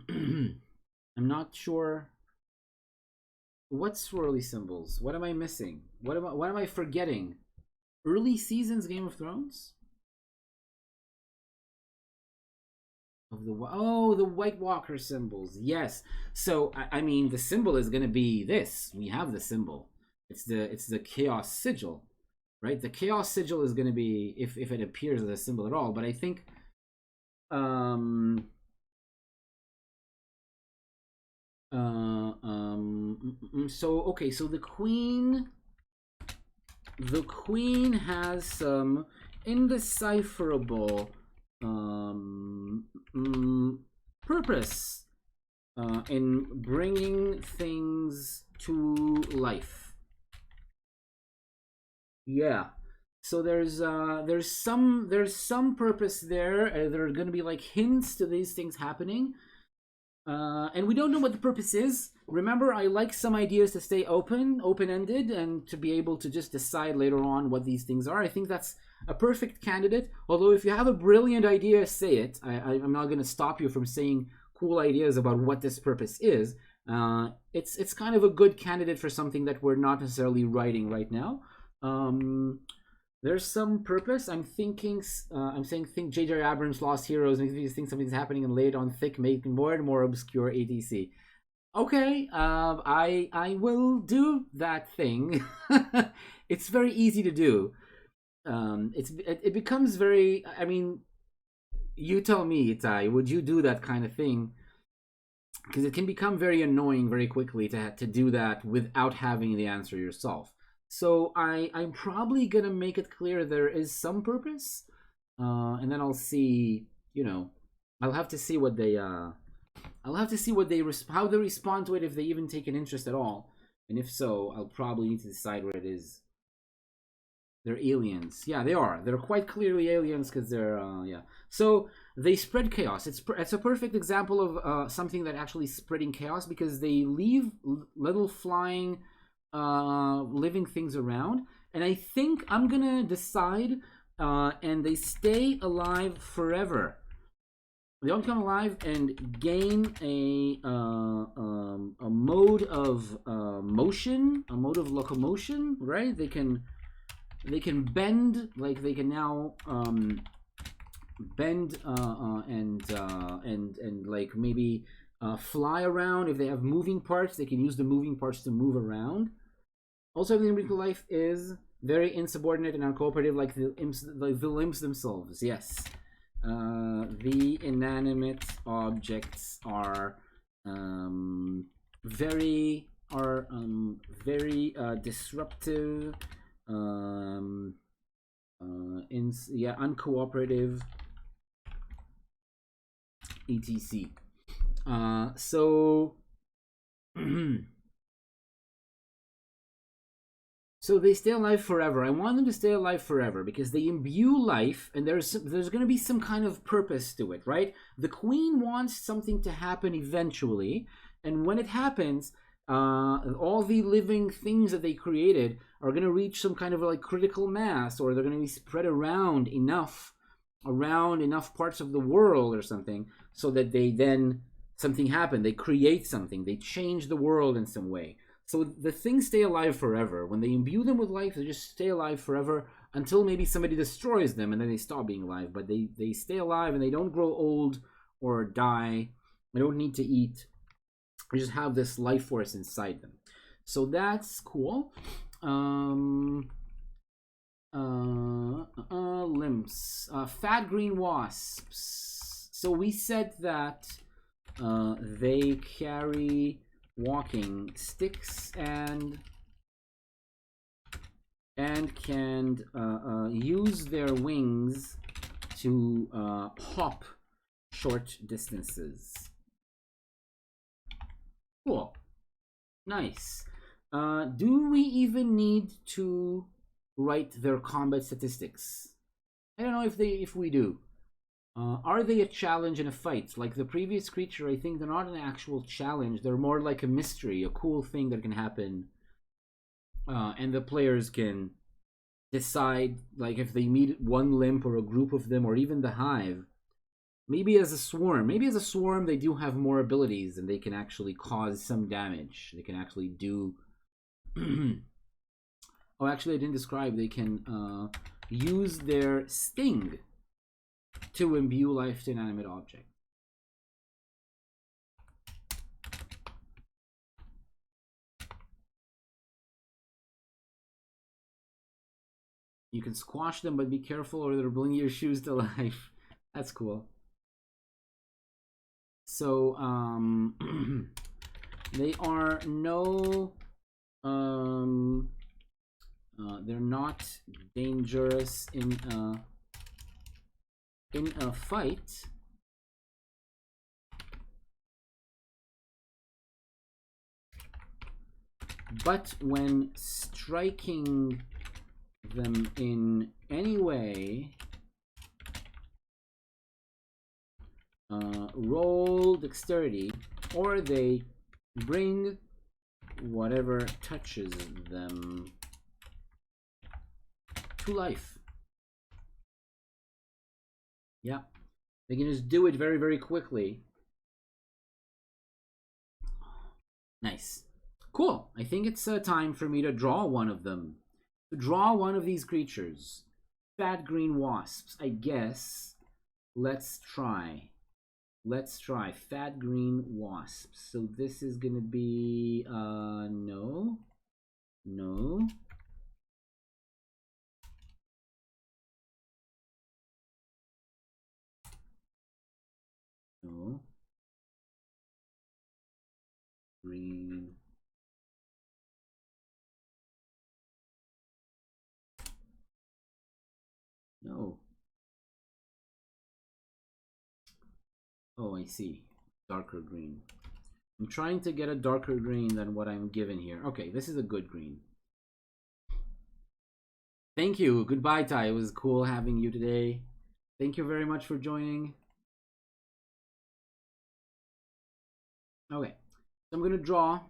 I'm not sure. What swirly symbols? What am I missing? What am I forgetting? Early seasons Game of Thrones? Of the White Walker symbols. Yes. So I mean the symbol is gonna be this. We have the symbol. It's the ChAoS sigil, right? The ChAoS sigil is gonna be if it appears as a symbol at all. But I think so okay, so the queen has some indecipherable purpose in bringing things to life. Yeah. So there's some purpose there. There are going to be like hints to these things happening. And we don't know what the purpose is. Remember, I like some ideas to stay open-ended, and to be able to just decide later on what these things are. I think that's a perfect candidate. Although if you have a brilliant idea, say it. I'm not going to stop you from saying cool ideas about what this purpose is. It's kind of a good candidate for something that we're not necessarily writing right now. There's some purpose. I'm thinking J.J. Abrams' Lost Heroes makes me think something's happening and laid on thick, making more and more obscure etc. Okay, I will do that thing. It's very easy to do. It becomes very. I mean, you tell me, Itai. Would you do that kind of thing? Because it can become very annoying very quickly to do that without having the answer yourself. So I'm probably gonna make it clear there is some purpose, and then I'll see. I'll have to see what they how they respond to it, if they even take an interest at all, and if so, I'll probably need to decide what it is. They're aliens. Yeah, they are. They're quite clearly aliens because they're yeah. So they spread chaos. It's a perfect example of something that actually spreading chaos, because they leave little flying living things around, and I think I'm gonna decide and they stay alive forever. They don't come alive and gain a mode of motion, a mode of locomotion, right? They can bend, like they can now bend and like maybe fly around. If they have moving parts, they can use the moving parts to move around. Also, everything in real life is very insubordinate and uncooperative, like the limbs themselves. Yes, the inanimate objects are very disruptive, uncooperative, etc. So. So they stay alive forever. I want them to stay alive forever because they imbue life, and there's going to be some kind of purpose to it, right? The queen wants something to happen eventually, And when it happens, all the living things that they created are going to reach some kind of like critical mass, or they're going to be spread around enough parts of the world or something, so that they then something happen, they create something, they change the world in some way. So the things stay alive forever. When they imbue them with life, they just stay alive forever until maybe somebody destroys them and then they stop being alive. But they stay alive and they don't grow old or die. They don't need to eat. They just have this life force inside them. So that's cool. Limps. Fat green wasps. So we said that they carry walking sticks and can use their wings to hop short distances. Cool. Nice. Do we even need to write their combat statistics? I don't know if we do. Are they a challenge in a fight? Like the previous creature, I think they're not an actual challenge. They're more like a mystery, a cool thing that can happen. And the players can decide, like, if they meet one limp or a group of them, or even the hive. Maybe as a swarm. Maybe as a swarm they do have more abilities and they can actually cause some damage. They can actually do... Oh, actually I didn't describe. They can use their sting to imbue life to inanimate object. You can squash them, but be careful or they'll bring your shoes to life. That's cool. So, they are no... they're not dangerous in a fight. But when striking them in any way, roll dexterity, or they bring whatever touches them to life. Yeah, they can just do it very, very quickly. Nice. Cool. I think it's time for me to draw one of them. To draw one of these creatures. Fat green wasps, I guess. Let's try. Let's try fat green wasps. So this is gonna be no. No. No. Green. No. Oh, I see. Darker green. I'm trying to get a darker green than what I'm given here. Okay, this is a good green. Thank you. Goodbye, Ty. It was cool having you today. Thank you very much for joining. Okay, so I'm going to draw.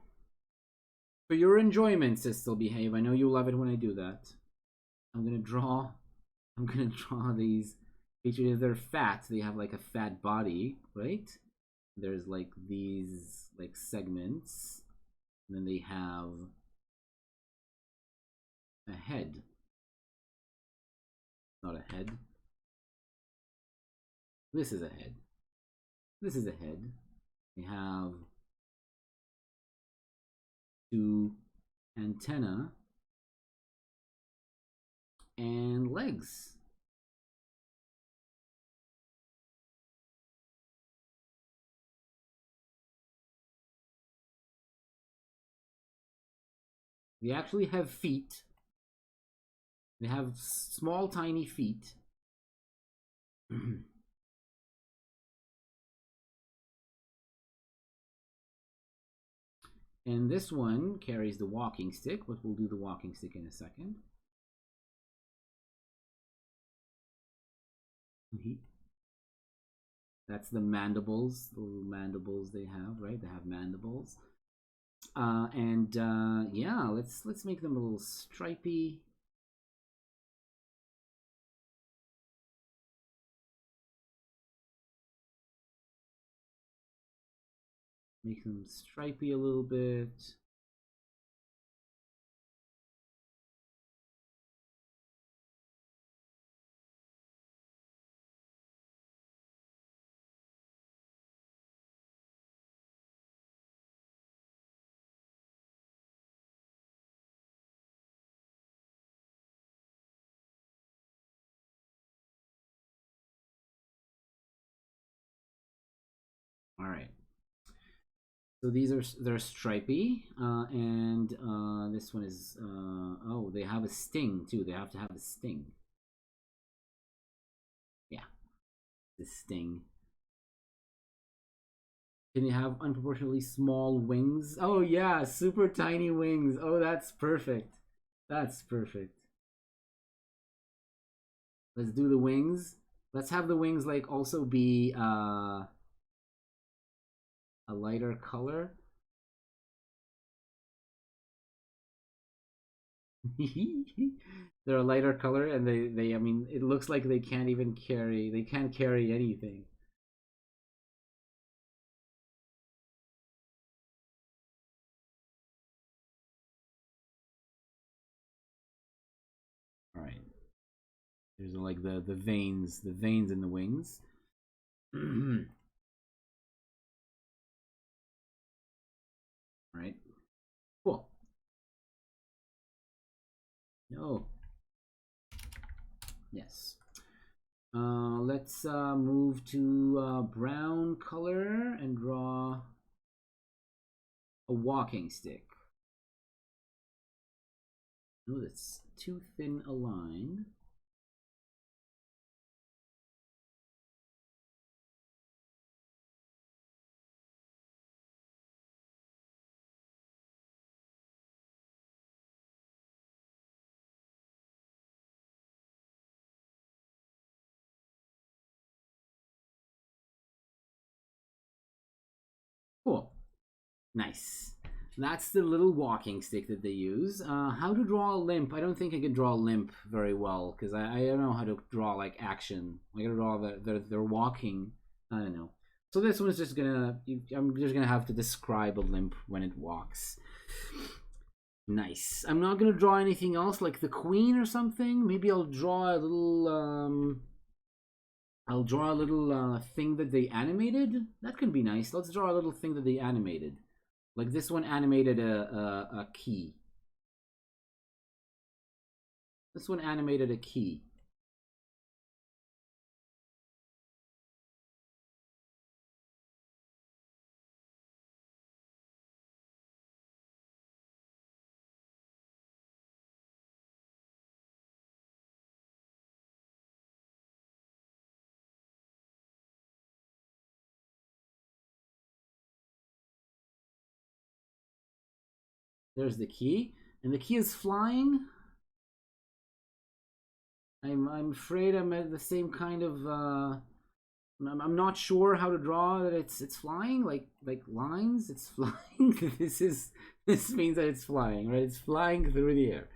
For your enjoyment, Sistel Behave. I know you love it when I do that. I'm going to draw these features. They're fat. They have like a fat body, right? There's like these like segments. And then they have a head. Not a head. This is a head. This is a head. They have two antennae and legs. They actually have feet. They have small, tiny feet. And this one carries the walking stick, but we'll do the walking stick in a second. That's the mandibles, the little mandibles they have, right? They have mandibles. Yeah, let's make them a little stripy. Make them stripy a little bit. All right. So they're stripy, and this one is oh, they have a sting too. They have to have a sting. Yeah, the sting. Can you have unproportionately small wings? Oh yeah, super tiny wings. Oh, that's perfect. That's perfect. Let's do the wings. Let's have the wings like also be a lighter color. They're a lighter color, and I mean, it looks like they can't even carry. They can't carry anything. All right. There's like the veins in the wings. Right. Cool. No. Yes. Let's move to brown color and draw a walking stick. Oh, that's too thin a line. Cool. Nice. That's the little walking stick that they use. How to draw a limp? I don't think I can draw a limp very well because I don't know how to draw like action. I gotta draw that they're walking. I don't know. So this one's just gonna. I'm just gonna have to describe a limp when it walks. Nice. I'm not gonna draw anything else like the queen or something. Maybe I'll draw a little. I'll draw a little thing that they animated. That can be nice. Let's draw a little thing that they animated. Like this one animated a key. This one animated a key. There's the key. And the key is flying. I'm afraid I'm at the same kind of I'm not sure how to draw that it's flying like lines. It's flying. This means that it's flying, right? It's flying through the air.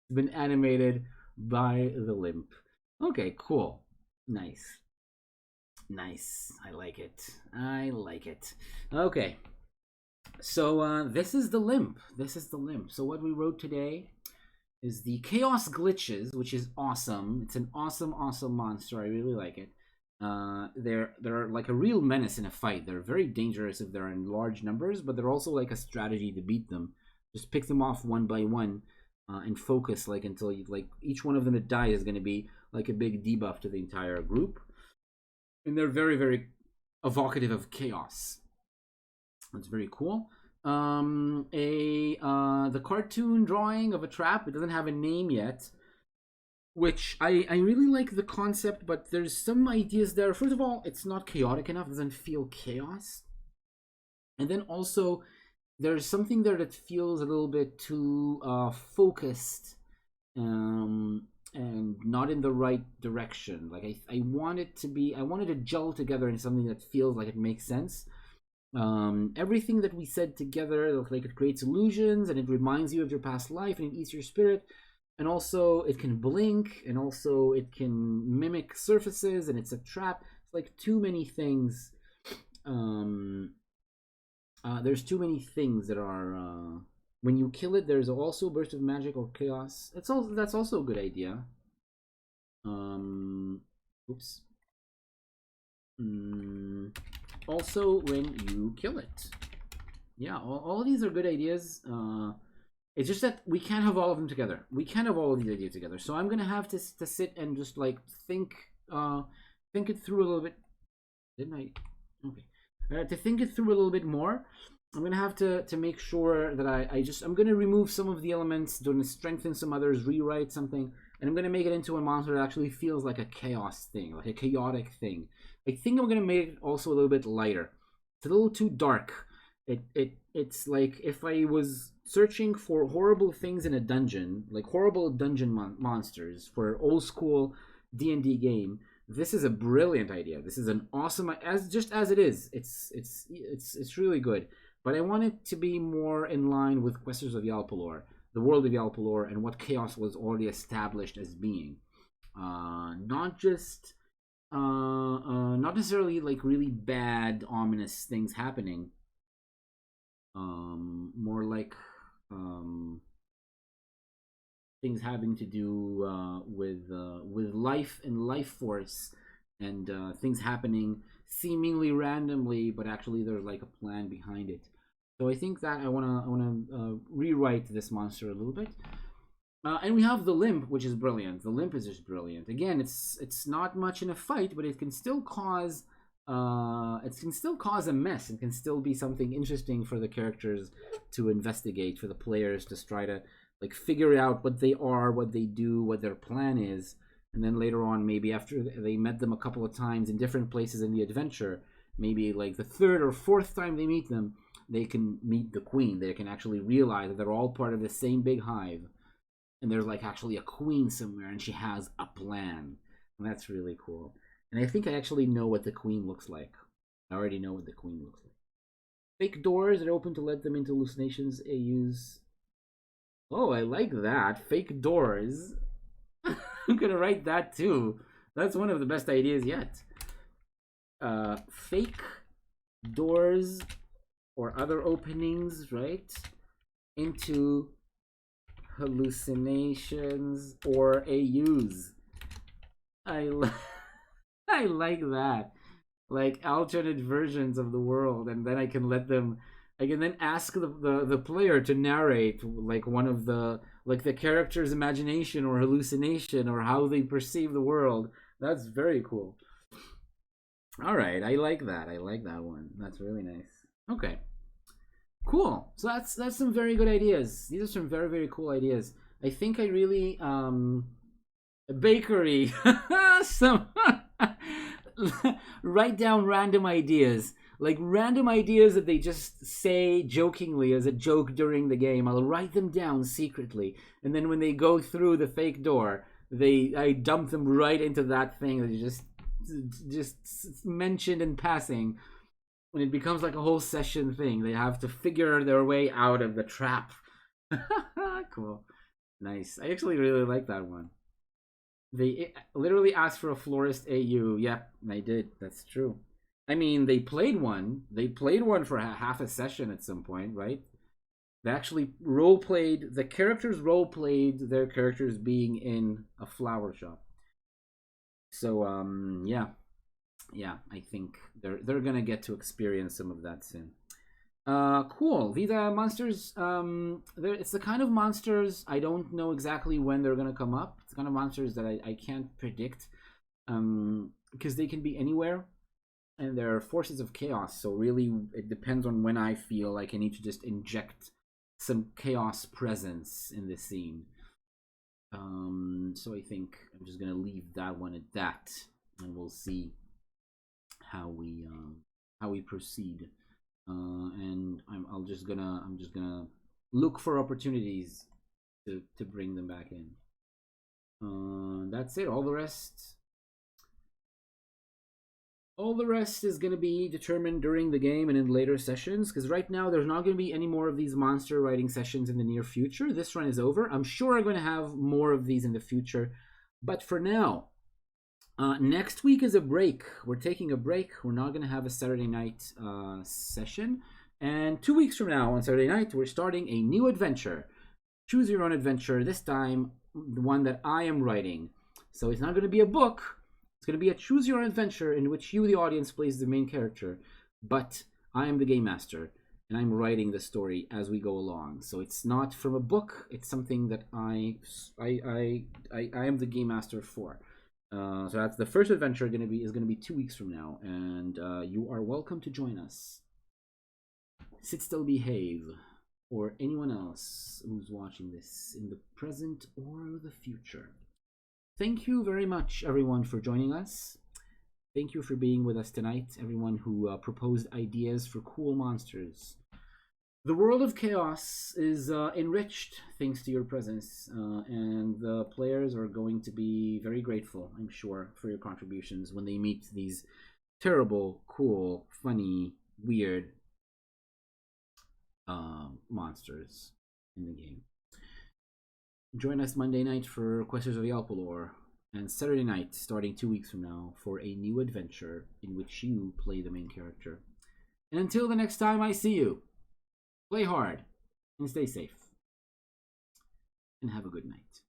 It's been animated by the limp. Okay, cool. Nice. Nice. I like it. I like it. Okay. So this is the limp. This is the limp. So what we wrote today is the ChAoS glitches, which is awesome. It's an awesome monster. I really like it. They're like a real menace in a fight. They're very dangerous if they're in large numbers, but they're also like a strategy to beat them. Just pick them off one by one and focus like until you like each one of them that dies is going to be like a big debuff to the entire group. And they're very evocative of chaos. That's very cool. The cartoon drawing of a trap. It doesn't have a name yet, which I really like the concept, but there's some ideas there. First of all, it's not chaotic enough. It doesn't feel chaos. And then also, there's something there that feels a little bit too focused. and not in the right direction. Like I want it to be, I wanted to gel together in something that feels like it makes sense. Everything that we said together, like it creates illusions and it reminds you of your past life and it eats your spirit, and also it can blink, and also it can mimic surfaces, and it's a trap. It's like too many things. There's too many things that are when you kill it, there's also a burst of magic or chaos. That's also a good idea. Oops. Also, when you kill it, yeah, all of these are good ideas. It's just that we can't have all of them together. We can't have all of these ideas together. So I'm gonna have to sit and just like think it through a little bit. Didn't I? Okay. To think it through a little bit more, I'm gonna have to make sure that I'm gonna remove some of the elements, gonna strengthen some others, rewrite something, and I'm gonna make it into a monster that actually feels like a chaos thing, like a chaotic thing. I think I'm gonna make it also a little bit lighter. It's a little too dark. It's like if I was searching for horrible things in a dungeon, like horrible dungeon monsters for an old school D&D game. This is a brilliant idea. This is an awesome, as it is. It's really good. But I want it to be more in line with Quests of Yalpalor, the world of Yalpalor, and what chaos was already established as being. Not just not necessarily like really bad, ominous things happening. More like things having to do with life and life force, and things happening seemingly randomly, but actually there's like a plan behind it. So I think that I wanna rewrite this monster a little bit. And we have the limp, which is brilliant. The limp is just brilliant. Again, it's not much in a fight, but it can still cause a mess. It can still be something interesting for the characters to investigate, for the players to try to like figure out what they are, what they do, what their plan is, and then later on, maybe after they met them a couple of times in different places in the adventure, maybe like the third or fourth time they meet them, they can meet the queen. They can actually realize that they're all part of the same big hive, and there's like actually a queen somewhere, and she has a plan, and that's really cool. And I think I actually know what the queen looks like. I already know what the queen looks like. Fake doors that open to let them into hallucinations. AUs. Oh, I like that. Fake doors. I'm gonna write that too. That's one of the best ideas yet. Fake doors or other openings, right? Into hallucinations or AUs. I like that. Like alternate versions of the world, and then I can then ask the player to narrate like one of the like the character's imagination or hallucination or how they perceive the world. That's very cool. All right, I like that. I like that one. That's really nice. Okay. Cool. So that's some very good ideas. These are some very, very cool ideas. I think I really a bakery some write down random ideas, like random ideas that they just say jokingly as a joke during the game. I'll write them down secretly, and then when they go through the fake door, I dump them right into that thing that you just mentioned in passing, and it becomes like a whole session thing. They have to figure their way out of the trap. Cool. Nice. I actually really like that one. They literally asked for a florist AU. Yep, I did. That's true. I mean, they played one. They played one for half a session at some point, right? They actually role played. The characters role played their characters being in a flower shop. So yeah, I think they're gonna get to experience some of that soon. Cool. These are monsters. It's the kind of monsters I don't know exactly when they're gonna come up. It's the kind of monsters that I can't predict, because they can be anywhere, and they're forces of chaos. So really, it depends on when I feel like I need to just inject some chaos presence in the scene. So I think I'm just gonna leave that one at that, and we'll see how we proceed. And I'm just gonna look for opportunities to bring them back in. That's it. All the rest is going to be determined during the game and in later sessions, because right now there's not going to be any more of these monster writing sessions in the near future. This run is over. I'm sure I'm going to have more of these in the future, but for now, next week is a break. We're taking a break. We're not going to have a Saturday night session, and 2 weeks from now on Saturday night we're starting a new adventure. Choose your own adventure, this time the one that I am writing. So it's not going to be a book. It's going to be a choose your own adventure in which you, the audience, plays the main character, but I am the game master and I'm writing the story as we go along. So it's not from a book. It's something that I am the game master for. So that's the first adventure. Is going to be 2 weeks from now, and you are welcome to join us. Sit Still Behave, or anyone else who's watching this in the present or the future. Thank you very much, everyone, for joining us. Thank you for being with us tonight, everyone who proposed ideas for cool monsters. The world of ChAoS is enriched thanks to your presence, and the players are going to be very grateful, I'm sure, for your contributions when they meet these terrible, cool, funny, weird monsters in the game. Join us Monday night for Questers of Yalpalor, and Saturday night, starting 2 weeks from now, for a new adventure in which you play the main character. And until the next time I see you, play hard and stay safe, and have a good night.